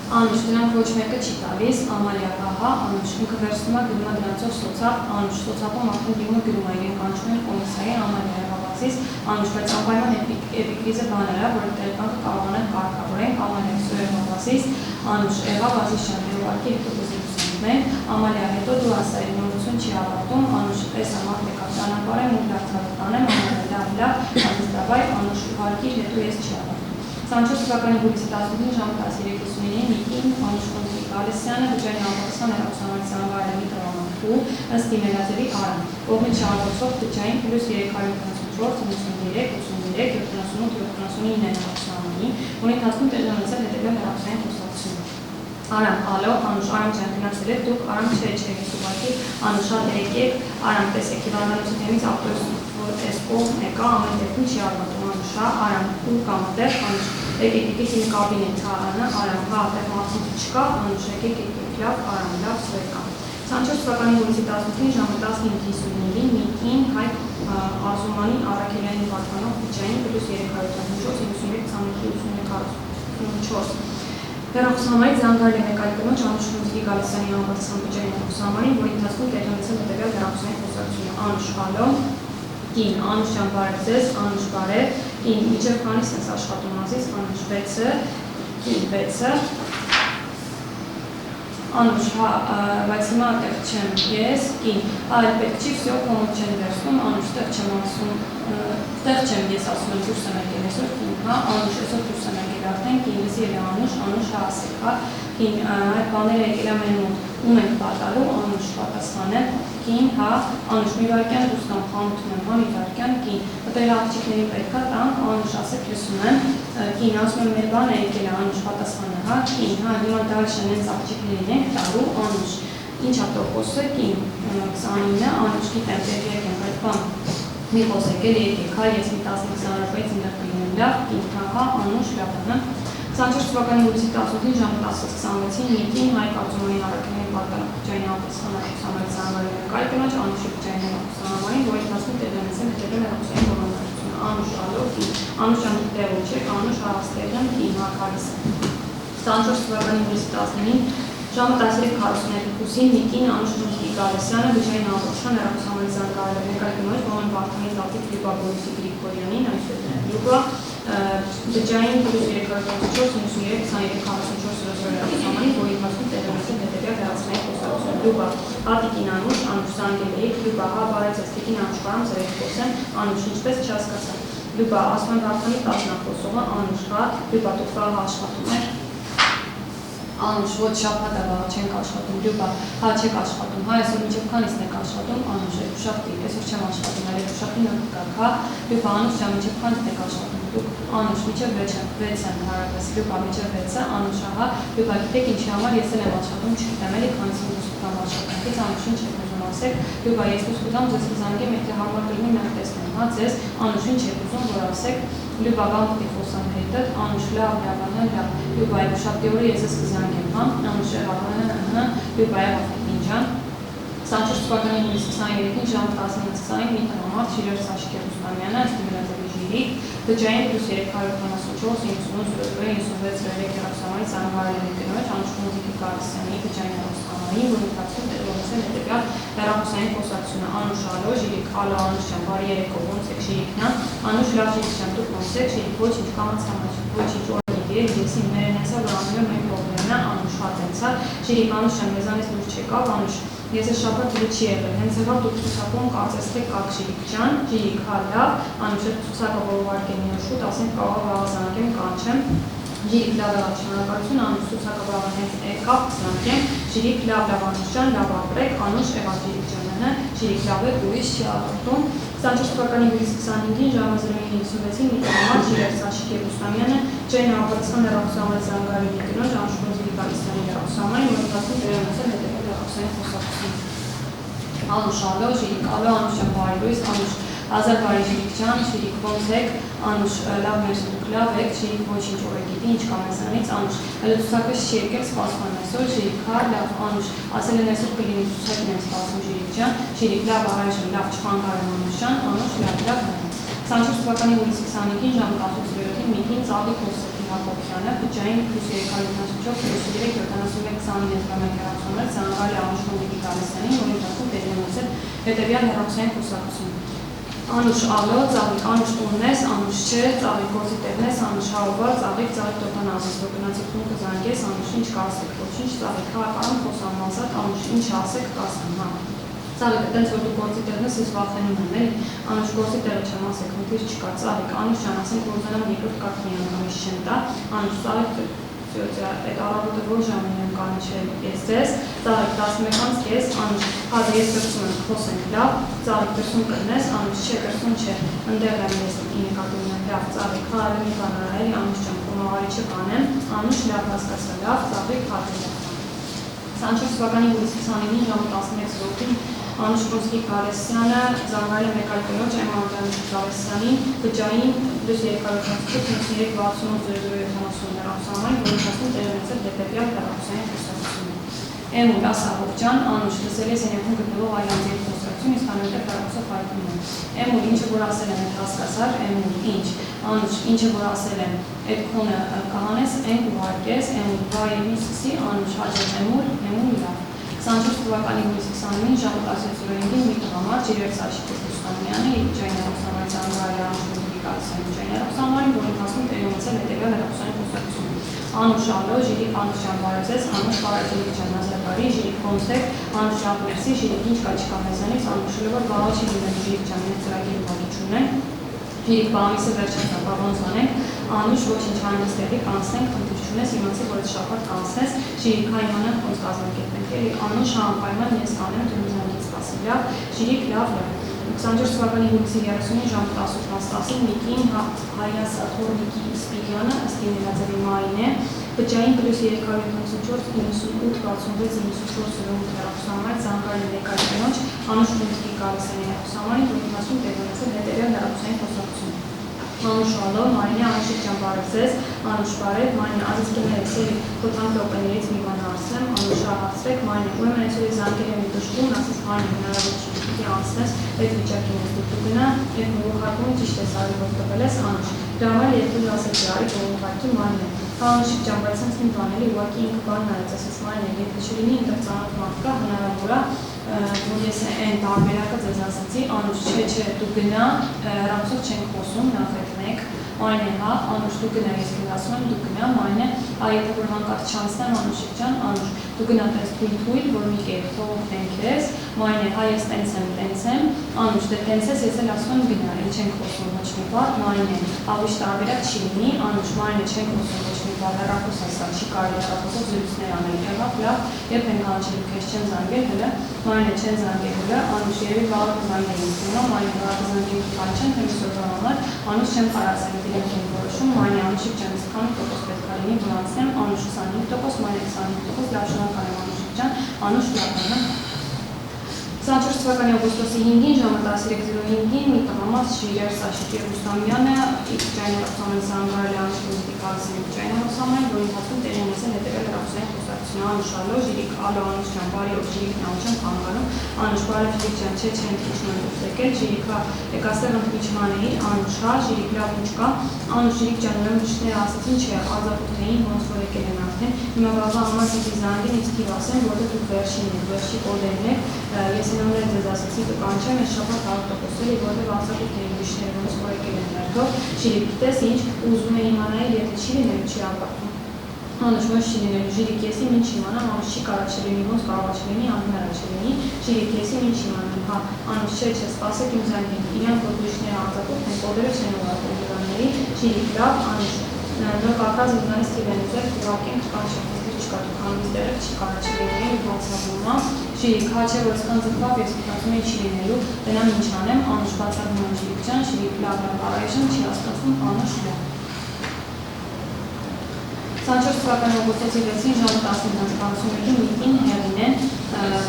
Անուշ, դրանք ոչ մեկը չի տալիս, Ամալիա, հա, Անուշ, ինքը վերցնում է գրում է դրանցով սոցիալ, Անուշ, սոցիալում արդեն դիմը գրում է իրեն կանչում են կոմիսայի, Ամալիա, հավաքսից, Անուշ, բայց անպայման էպիկրիզը բաներ է, որ տեղեկանքը կարողանան կարգավորեն, Ամալիա, սուրը հավաքսից, Անուշ, Էվա Բազիշյան, ուղարկի հետո դուզիպուսնեն, Ամալիա, հետո դու ասա իր նորություն չի ավարտում, Անուշ, պես ամատ եկավ ճանապարհեմ ու լավթավը տանեմ, Ամալիա, լավ, անստավայ, Անուշ, ուղարկի հետո ես չի ավարտում։ 24 թվականի հուլիսի 15-ին ժամը 13:30-ին Միկին Անուշ Փունգուլի Գալստյանը բջջային անվտանգության հեռախոսամարի զանգահարելի տրամադրու ըստ Պիներադերի Արան, կողմից շահագործող բջջային +374-83-83-78-79 հեռախոսամարին, որի ընթացքում տեղի ունեցել հետևյալ հեռախոսային խոսակցություն։ Արամ, ալո, Անուշ, Արամ ջան, գնացել եք դուք, Արամ չէ, ես ուղղակի, Անուշ, շատ եկեք, Արամ, տեսեք, հիվանդանոցի թեմից ապրոս այս կողմ եկա, ամեն դեպքում չի արմատում, Անուշա, Արամ, ու կամ այդեղ, Անուշ, եկեք իմ կաբինետ, Արանը, Արամ, հա, այդեղ մասնություն չկա, Անուշ, եկեք, լավ, Արամ, լավ, սվեկա։ 24 թվականի հուլիսի 15-ին ժամը 15:50-ին Միկին Հայկ Արզումանի առաքելյանի պատկանող բջջային +374-93-23-84 հեռախոսամարի զանգահարելի մեկայլ կնոջ Անուշ Փունգուլի Գալստյանի անվտանգության բջջային հեռախոսամարին, որի ընթացքում տեղի ունեցել հետևյալ հեռախոսային խոսակցությունը, Անուշ, ալո, կին, Անուշ ջան, բարև ձեզ, Անուշ, բարև, կին, մինչև քանիս ես աշխատում ազիս, Անուշ, 6-ը, կին, 6-ը, Անուշ, հա, բայց հիմա այդտեղ չեմ ես, կին, այլ պետք չի, վсё, կոմոդ չեն վերցնում, Անուշ, տեղ չեմ ասում, տեղ չեմ ես ասում եմ դուրս եմ եկել այսօր, կին, հա, Անուշ, այսօր դուրս եմ եկել արդեն, կին, լսի էլ է Անուշ, Անուշ, հա, ասեք, հա, կին, այդ բաները եկել եմ են ում ենք պատալու, Անուշ, պատասխանը, կին, հա, Անուշ, մի վարկյան դուրս կամ խանութում եմ, հա, մի վարկյան, կին, տեղ աղջիկների պետքա տանք, Անուշ, ասեք, լսում եմ, կին, ասում եմ, մեր բանը եկել է, Անուշ, պատասխանը, հա, կին, հա, հիմա դալ շենենց աղջիկներին ենք տալու, Անուշ, Ինչ է տոկոսը, կին 29, անուշ գիտեմ, դեր եկեմ, այդ բան մի խոսեք էլ եկեք, հա, ես մի 15-20 իններ կլինեմ լավ, կին հա, անուշ լավ եմ, 24 թվականի հուլիսի 18-ին ժամը 10:26-ին Նիկին Հայկ Արձումային առաքելին պատկանապջային ապստանարության ծանրային կայքնոջ անուշի բջային ապստանարային, որի ընթացքում տեղի ունեցել հետևել հեռախոսային բովանդակությունը, անուշ ալով, անուշ անուշ չեք, անուշ հարաստեղն, կին հակարիսը։ 24 թվականի հուլիսի 19-ին ժամը 13:42-ին Նիկին անուշ Ռուստի Գալեսյանը բջային ապստան հեռախոսային ծանրային կայքնոջ, որոնց Վարդանի Զավթիկ Գրիգորյանի Գրիգորյանին այսպես Լուկա բջային +344 համանի, որի ընթացքում տեղի ունեցել հետևյալ հեռացմայի խոսակցություն։ Լուկա Հատիկին անուշ, անուշ Զանգելեիք, Լուկա հա բարեցես տիկին անուշ կարամ ծրեք խոսեմ, անուշ ինչպես չհասկացա։ Լուկա ասման Վարդանի 10 խոսողը, անուշ հա, Լուկա դուք վաղ աշխատում եք, անուշ ոչ շաբաթը վաղ չենք աշխատում, Լուկա հա չեք աշխատում, հա այսօր մինչև քանիսն եք աշխատում, անուշ երկուշաբթի, այսօր չեմ աշխատում, այլ երկուշաբթին ըմպկակ, հա, Լուկա անուշ մինչև քանիսն եք աշխատում, անուշ մինչև 6 եմ հարավես, Լուկա մինչև 6-ը, անուշ ահա, Լուկա գիտեք ինչի համար ես էլ եմ աշխատում, չգիտեմ էլի քանիսին դուս կտամ աշխատանքից, անուշ ինչ եք ուզում ասեք, Լուկա ես դուս կտամ ձեզ կզանգեմ, եթե համար կլինի մենք տեսնեմ, հա, ձեզ, անուշ ինչ եք ուզում, որ ասեք, Լուկա բան պիտի խոսանք հետդ, անուշ լավ, Լուկա երկուշաբթի օրը ես ես կզանգեմ, հա, անուշ Լուկա ինջան 24 թվականի հուլիսի 23-ին ժամը 15:20-ին մի տնամարդ Շիրեր Սաշկե Ռուստամյանը ստիմուլատորի ժիրի բջային +354-98-96-96 հեռախոսամարի ծանրահարելի կնոջ անուշ Մուզիկի Կարիսյանի բջային հեռախոսամարին, որի ընթացքում տեղի ունեցել հետևյալ հեռախոսային խոսակցությունը, անուշ ալո, ժիրիկ ալո, անուշ ջան, բարի երեկո, ոնց եք Ժիրիկնա, անուշ լավ Ժիրիկ ջան, դուք ոնց եք, Ժիրիկ ոչինչ կամաց ոչինչ ես իններեն հեսա, որ ամենը մեկ պրոբլեմն է, անուշ հատենցա, Ժիրիկ անուշ ջան, մեզանից դուր չեկավ, անուշ ես ես շաբաթ դուրը չի եղել, հենց եղավ դուք ցուցակում կարծես թե կակ Ժիրիկ ջան, Ժիրիկ հա լավ, անուշ ցուցակը որովարկեմ ինը շուտ, ասենք կարող վաղ զանգեմ, կանչեմ, Ժիրիկ լավ շնորհակալություն, անուշ ցուցակը վաղ հենց եկավ, զանգեմ, Ժիրիկ լավ անուշ ջան, լավ ապրեք, անուշ եղավ Ժիրիկ ջանը, Ժիրիկ լավ է, ուրիշ չի աղորդում, 24 թվականի հուլիսի 25-ին ժամը 09:56-ին մի տնամարդ Շիրեր Սաշկե Ռուստամյանը ջային ապստան հեռախոսամարի ծանրահարելի կնոջ անուշ Մուզիկի Կարիսյանի հեռախոսամարին, որի ընթացքում տեղի ունեցել հետևյալ հեռախոսային խոսակցություն։ Անուշ ալո, Ժիրիկ ալո, անուշ ջան բարի լույս, անուշ հազար բարի Ժիրիկ ջան, Ժիրիկ ոնց եք, անուշ լավ ներսը դուք լավ եք, Ժիրիկ ոչինչ օրը գիտի, ինչ կա մեզանից, անուշ հələ ցուցակը չի եկել, սպասում եմ այսօր, Ժիրիկ հա լավ, անուշ ասել են այսօր կլինի ցուցակին եմ սպասում Ժիրիկ ջան, Ժիրիկ լավ առայժմ լավ չխանգարեմ անուշ ջան, անուշ լավ 24 թվականի հուլիսի 25-ին ժամը 10:07-ին Միկին Ծաղիկ Հովսեփ Հակոբյանը բջային +354-71-29 հեռախոսամար ծանրահարելի անուշ Մուզիկի Կարիսյանին, որի ընթացքում տեղի ունեցել հետևյալ հեռախոսային խոսակցություն։ Անուշ ալո, Ծաղիկ, անուշ տունն ես, անուշ չէ, Ծաղիկ գործի տեղն ես, անուշ հավաբար, Ծաղիկ տոտան ասես, որ գնացիք տուն կզանգես, անուշ ինչ կասեք, ոչինչ, Ծաղիկ հարական խոսամ ազատ, անուշ ինչ ասեք, կասեմ, հա։ Ծաղիկ, այտենց որ դու գործի տեղն ես, ես վախենում եմ, էլի, անուշ գործի տեղը չեմ ասեք, խնդիր չկա, Ծաղիկ, անուշ ջան, ասենք որ ուզենամ երկրորդ կարգ միանգամից չեմ տա, անուշ Ծաղիկ այդ առավոտը որ ժամին եմ կանչել ես ձեզ, Ծաղիկ 11:30, անուշ, հազը ես կրսում եմ, խոսենք լավ, Ծաղիկ կրսում կրնես, անուշ չէ, կրսում չէ, ընդեղ եմ ես ինեկատում եմ լավ, Ծաղիկ, հալը մի կանարայելի, անուշ ջան, կոմաղարի չկանեմ, անուշ լավ հասկացա լավ, Ծաղիկ հատել եմ։ 24 թվականի հուլիսի 25-ին ժամը 11:00-ին անուշ Ռուստի Գալեսյանը ծանրահարել է մեկ այլ կնոջ Այմանտյան Գալեսյանին բջային +354-93-68-0070 հեռախոսամարին, որի ընթացքում տեղի ունեցել հետևյալ հեռախոսային խոսակցություն։ Էմուլ Ասահով ջան, անուշ լսել ես ենեքում գտնվող այլանդի խոսակցություն, իսկ անհետև հեռախոսով հայտնում եմ։ Էմուլ ինչը որ ասել եմ, այդ հասկացար, Էմուլ ինչ, անուշ ինչը որ ասել եմ, այդ քոնը կհանես, են ուղարկես, Էմուլ բայեմի սկսի, անուշ հաջող Էմուլ լավ։ 24 թվականի հուլիսի 29-ին ժամը 10:05-ին մի տնամարդ Շիրեր Սաշկե Ռուստամյանը իր բջային հեռախոսամարի ծանրահարելի անուշ Մուզիկի Կարիսյանի բջային հեռախոսամարին, որի ընթացքում տեղի ունեցել հետևյալ հեռախոսային խոսակցություն։ Անուշ ալո, Ժիրիկ անուշ ջան բարեձեզ, անուշ բարեձեզ ջան ազարբարի, Ժիրիկ ոնց եք, անուշ ջան մերսի, Ժիրիկ ինչ կա չկա մեզանից, անուշ լավ վաղ չի լինել Ժիրիկ ջան, մենք ծրագիր ուղղակի չունենք, Ժիրիկ բամիսը վերջին ոնց անենք, անուշ ոչինչ հանգստերի կանցնենք, խնդիր չունես, իմացի որ այդ շաբաթ կանցնես, Ժիրիկ հայմանան ոնց կազմակերպենք, էլի անուշ անպայման ես կանեմ դու ինձանից սպասի լավ, Ժիրիկ լավ 24 թվականի հուլիսի 30-ին ժամը 18:10-ին Նիկին Հայասաթոր Նիկի Սպիրյանը ըստ իմացելի մային է բջջային +374 98 66 94 հեռախոսահամար զանգարի ներկայացնոջ Անուշ Մունտի Կարասյանի հեռախոսահամարին, որի մասում տեղադրել հետևյալ հեռախոսային խոսակցություն։ Անուշ ալո, Մարինե Անուշիկ Ջամբարեցես, Անուշ Բարև, Մարինե Ազիզկիների սերի խոթանք օպեներից մի բան արսեմ, Անուշ ահացրեք, Մարինե ուրեմն այսօր զանգեր եմ դժգում, ասես Մարինե հնարավոր չի անցնես, այդ վիճակին ես դուք գնա, այդ նորոխարկումը ճիշտ ես արի որ տվել ես Անուշ։ Դրա համար երկու ասեցի արի նորոխարկի Մարինե։ Անուշիկ Ջամբարեցյանց մի բաների ուղղակի ինքը բան նայեց, ասես Մարինե, եթե չլինի ինտեղ ծանոթ մարդ կա, հնարավոր է որ ես այն տարբերակը ձեզ ասացի, Անուշ չէ, դու գնա, հեռախոսով չենք խոսում, նախ այդ մեկ, Մարինե հա, Անուշ դու գնա, ես քեզ ասում եմ, դու գնա, Մարինե, եթե որ հանկարծ չանցնեմ, Անուշիկ ջան, Անուշ, դու գնա տես թույլ, որ մի կերպ թողնենք ես, Մարինե հա, ես տենց եմ, Անուշ դե տենց ես, ես էլ ասում եմ գնա, էլ չենք խոսում ոչ մի բան, Մարինե, ավիշ տարբերակ չի լինի, Անուշ, Մարինե չենք խոսում ոչ մի բան, հեռախոս ասա, չի կարելի հեռախոսով զրույցներ անել, եղավ, լավ, երբ ենք անջել, քեզ չեմ զանգել, հələ Մարինե չեն զանգել հələ, Անուշ երևի վաղը կզանգել ինձ հիմա, Մարինե վաղը զանգել կան չեն, թե միսօրվա համար, Անուշ չեմ կարասել, իրենք են որոշում, Մարինե Անուշիկ ջան, ես քանի տոկոս պետք է լինի, որ անցնեմ, Անուշ 25%, Մարինե 25%, լավ շնորհակալ եմ Անուշիկ ջան, Անուշ լավն 24 թվականի օգոստոսի 5-ին ժամը 13:05-ին մի տղամարդ Շիրեր Սաշիկի Ռուստամյանը Իջջային հեռախոսահամարի զանգարել Անուշ Մունտի Կարասյանի Իջջային հեռախոսահամարին, որի ընթացքում տեղի ունեցել հետևյալ հեռախոսային խոսակցություն։ Անուշ ալո, Ժիրիկ ալո, Անուշ ջան, բարի օր, Ժիրիկն ալ չեմ խանգարում, Անուշ բարև Ժիրիկ ջան, չէ, չեմ քիչման դուրս եկել, Ժիրիկա եկաստեղ ընդմիջման էի, Անուշ հա, Ժիրիկ լավ ինչ կա, Անուշ Ժիրիկ ջան, ուրեմն ճիշտները ասացին, չէ, ազատութեին ոնց որ եկել են արդեն, հիմա վաղը համար պիտի զանգեն, ինձ թիվ ասեն, որտեղ դուք վերջին եք, վերջի կոդերն եք, ես նորմալ ձեզ ասացի, դուք անչեմ, ես շաբաթ 100% էի, որտեղ ազատութեին ուրիշները ոնց որ եկել են ներքով, Ժիրիկ գիտես ինչ, ուզում եմ իմանալ, եթե չի լինելու, չի ապահովում։ Անուշ ոչ չի լինելու, Ժիրիկ ես իմ ինչ իմանամ, Անուշ չի կարող չլինի, ոնց կարող չլինի, անհնարավոր չլինի, Ժիրիկ ես իմ ինչ իմանամ, հա, Անուշ չէ, սպասեք իմ զանգին, իրանք որ ուրիշները ազատում են, կոդերը չեն ուղարկում դրանների, Ժիրիկ լավ, Անուշ, նոր կապած ուզանից թիվ են ուզել, ուղարկենք կան չեմ, չկա դուք անուց դերև չի կարող չլինի, բացառվում է, Ժիրիկ, հա չէ, որ այսքան ձգվավ, ես մտածում եմ չի լինելու, դենամ ինչ անեմ, Անուշ բացառվում եմ Ժիրիկ ջան, Ժիրիկ լավ, առայժմ չի հասկացվում, Անուշ լավ։ 24 թվականի օգոստոսի 6-ին ժամը 11:41-ին Նիկին Հեղինեն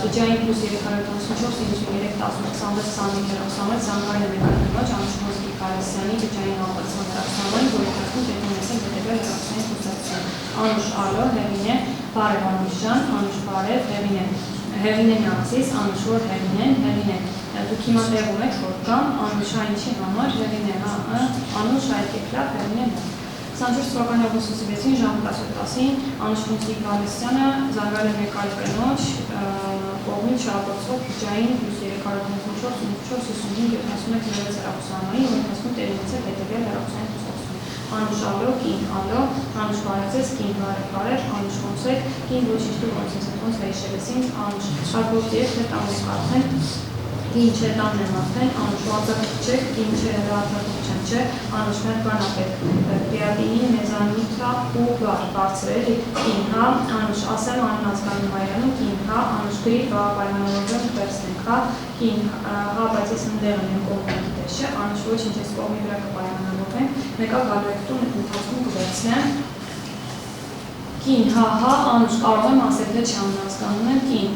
բջջային +374 93 18 հեռախոսահամար զանգարել է մեկայնոջ Անուշ Մունտի Կարասյանի բջջային ապացման հեռախոսահամարին, որի ընթացքում տեղի ունեցել հետևյալ հեռախոսային խոսակցություն։ Անուշ ալո, Հեղինեն, բարև Անուշ ջան, Անուշ բարև, Հեղինեն Ացիս, Անուշ որ Հեղինեն, դուք հիմա տեղում եք որ կամ, Անուշ այնչի համար, Հեղինեն, Անուշ այդ եք լավ, Հեղինեն 24 թվականի օգոստոսի 6-ին ժամը 10:10-ին Անուշ Մունտի Կարասյանը զանգարել է մեկ այլ կնոջ կողմից շահագործվող բջջային +374 94 55 71 հեռախոսահամարին, որի ընթացքում տեղի ունեցել հետևյալ հեռախոսային խոսակցություն։ Անուշ ալո, կին ալո, Անուշ բարեցես, կին բարև, Անուշ ոնց եք, կին ոչինչ դու ոնց վերիշել ես ինձ, Անուշ շարքով դիետ թե տանուկ արդեն, կին չէ տանն եմ արդեն, Անուշ վարձակուք չեք, կին չէ հեռախոսակուք չեմ չէ, Անուշ մեր բան ապետ, Պրիատինին մեզանիթա ու բարձրել, կին հա, Անուշ ասեմ անհասկանում հայրանում, կին հա, Անուշ գրիր պայմանավորվում վերցնենք հա, կին հա, բայց ես ընդեղ եմ կողմի գիտես չէ, Անուշ ոչինչ ես կողմի վրա կպայմանավորվեմ, մեկա գալու եք տուն ընթացքում կվերցնեմ, կին հա, Անուշ կարող եմ ասել թե չանհասկանում եմ, կին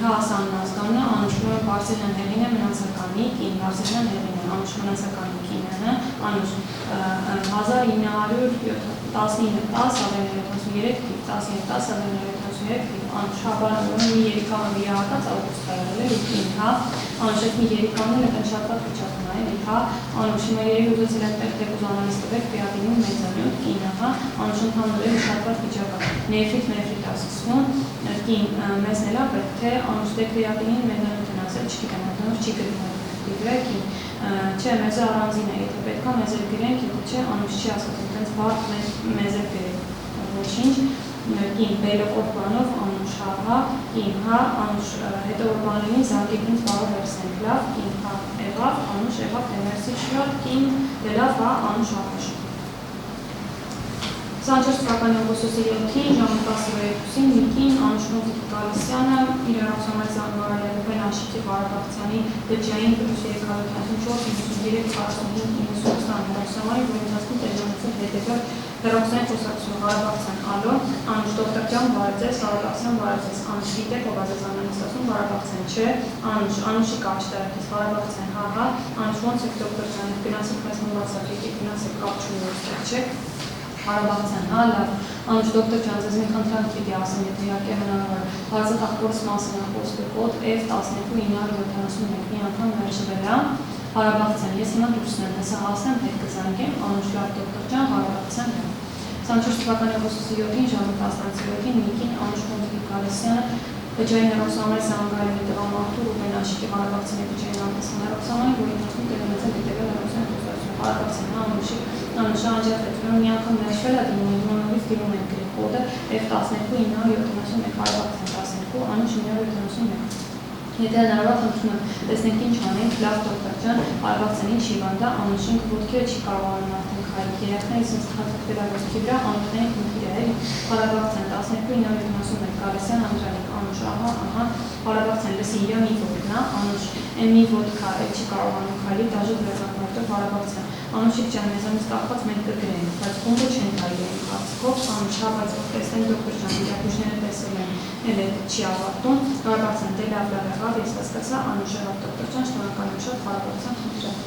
հա, ասանհասկանում է, Անուշ նոր Բարսելյան Հեղինե մնացականի, կին Բարսելյան Հեղինե, Անուշ մնացականի կինը, Անուշ 1910-10-73 Անուշ հաբարանում մի երիքավը մի ահատած ավգուստ կարել է, կին հա, Անուշ այդ մի երիքավն էլ ետեն շատված վիճակն է, հա, Անուշ հիմա երեք ուզեցել եմ տեղ ուզանալիս տվեք պիատինում մեզանյոտ, կինը հա, Անուշ ընդհանուր է շատված վիճակը, նեֆրիտ ասում, կին մեզն էլա պետք թե Անուշ դե պիատինին մեզանյոտ են ասել, չգիտեմ, այդնով չի գրվում դիվրեկին, չէ, մեզը առանձին է, եթե պետք է մեզ էլ գրենք, եթե չէ, Անուշ չի ասացել, տենց բարդ մեզ էլ գրենք, ոչինչ, կին բելով օրբանով, Անուշ հա, կին հա, Անուշ հետո օրբանին զանգեք ինձ բարով վերսենք լավ, կին հա, էվավ, Անուշ էվավ, դեմերսի շյատ, կին դելավ հա, Անուշ աղաշ։ 24 թվականի օգոստոսի 7-ին ժամը 10:30-ին Նիկին Անուշնով Գալստյանը իր հեռախոսամարի զանգահարել Աշիքի Ղարաբաղցյանի բջջային կրուսի 394 հեռախոսամարի, որի ընթացքում տեղի ունեցել հետևյալ հեռախոսային խոսակցություն Ղարաբաղցյան ալո, Անուշ Դոկտորյան բարեձեզ, Ղարաբաղցյան բարեձեզ, Անուշ գիտեք, ով ազազանանից ասում Ղարաբաղցյան չէ, Անուշի կարճ տարակից Ղարաբաղցյան հաղա, Անուշ ոնց եք դոկտորյանը գնացեք մեզ մոռացակեք, գնացեք կապ չունեցեք չեք, Ղարաբաղցյան հա լավ, Անուշ դոկտոր ջան, ձեզ մի խնդրանք պիտի ասեմ, եթե իհարկե հնարավոր հարցը ախորս մասին է խոսքը կոդ F12971 մի անգամ ներշվել է, Ղարաբաղցյան, ես հիմա դուրսն եմ, հեսա հասնեմ, հետ կզանգեմ, Անուշ լավ դոկտոր ջան, Ղարաբաղցյան է։ 24 թվականի օգոստոսի 7-ին ժամը 10:07-ին Նիկին Անուշ Գալստյանը բջջային հեռախոսամարի զանգահարել տղամարդու Ռուբեն Աշիկի Ղարաբաղցյանի բջջային հեռախոսամարի, որի ընթացքում տեղի ունեցել հետևյալ հեռախոսային խոսակցություն Ղարաբաղցյանը Անուշը անջատվեց, մի անգամ ներշվել է դիմումից դիմում են գրի կոդը F12971 Ղարաբաղցյան 12 Անուշ 971 Եթե հնարավոր խնդրում եմ, տեսնենք ինչ անենք, լավ դոկտոր ջան, Ղարաբաղցյանին չի վանդա, Անուշին ոտքերը չի կարողանում արդեն քայլել, երեխաներին sense խաթարվել է ոսկի վրա, անունային խնդիր է, էլի, Ղարաբաղցյան 1291 Գալստյան Անդրանիկ, Անուշ, ահա, Ղարաբաղցյան լսի իր մի ոտքն է, Անուշ, այն մի ոտքա, էլ չի կարողանում քայլել, դաժե դրական Ղարաբաղցյան, Անուշիկ ջան, մեզանից կախված մենք կգրենք, բայց խումբը չեն քայլել կարծիքով, Անուշ, բայց որ տեսնենք դոկտոր ջան, իրապուժները տեսել են, էլ չի ավարտում, Ղարաբաղցյան դե լավ եղավ, ես հասկացա, Անուշ եղավ դոկտոր ջան, շնորհակալ եմ շատ, Ղարաբաղցյան խնդրեմ։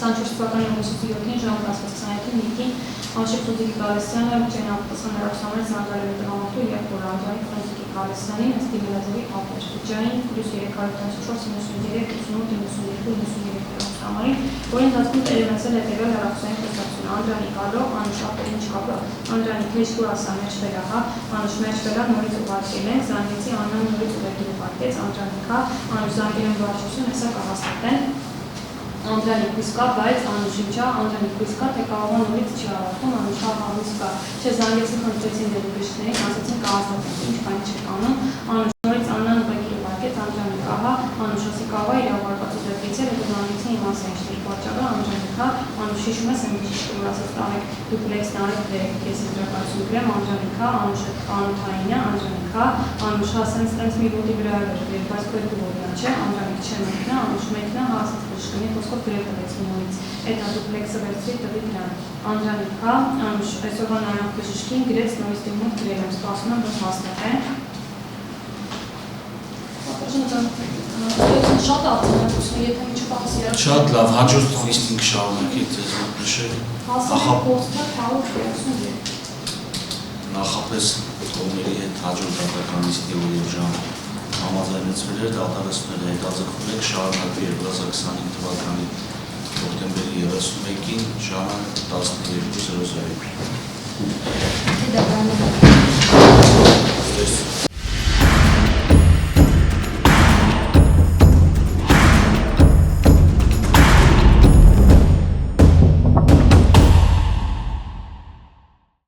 24 թվականի օգոստոսի 7-ին ժամը 10:27-ին Նիկին Աշիկ Ֆուզիկի Գալստյանը բջջային հեռախոսամարի հեռախոսամարի զանգահարել տղամարդու և Ռոնդայի Ֆուզիկի Գալստյանին ըստ Դիլազովի ապեր բջջային +344-93-98-92-93 հեռախոսամարին, որի ընթացքում տեղի ունեցել հետևյալ հեռախոսային խոսակցություն Անդրանիկ ալո, Անուշ ապերին չկապը, Անդրանիկ հեչ դու ասա մեջվել ահա, Անուշ մեջվել է, նորից ուղարկել ենք, զանգեցի Աննան նորից ուղարկել ուղարկեց, Անդրանիկա, Անուշ զանգել են վարչություն, հեսա կհաստատեն Անդրանիկ հույսկա, բայց Անուշ ինչա, Անդրանիկ հույսկա, թե կարող նորից չի ավարտում, Անուշ հաղա հույսկա, չէ զանգեցին խնդրեցին դեպուշներին, ասեցին կհաստատենք, ինչ բան չեք անում, Անուշ նորից Աննան ուղարկել ուղարկեց, Անդրանիկ ահա, Անուշ ասի կարող է իրավարկածը դեպիցել, հետո զանգեցին իմ ասա ինչ պատճառը, Անդրանիկա, Անուշ հիշում ես այն ճիշտ որ ասած տաղեք դուպլեքսն արեք դերեք, ես դրակացություն գրեմ, Անդրանիկա, Անուշը անութային է, Անդրանիկա, Անուշ ասենց մի ոտի վրա էր, բայց քո դու ոտնա չէ, Անդրանիկ չէ մեկնա, Անուշ մեկնա, հասած Շկնի խոսքով գրել տվեց նորից, այդ դուպլեքսը վերցրի տվի դրան, Անդրանիկա, Անուշ այսօրվա նայող բժշկին գրեց նորից դիմում գրել եմ, սպասում եմ, որ հաստատեն։ Շատ արձանագրություն, եթե միջով հասիրակ։ Շատ լավ, հաջորդ լիստինգ շարունակի ձեզ մոտ նշել։ Հասարակ պոստը 133։ Նախապես կողմերի հետ հաջորդ դատական լիստի օրի ժամ համաձայնեցվել էր դատարանները հետաձգվում եք շարունակվի 2025 թվականի հոկտեմբերի 31-ին ժամը 12:00։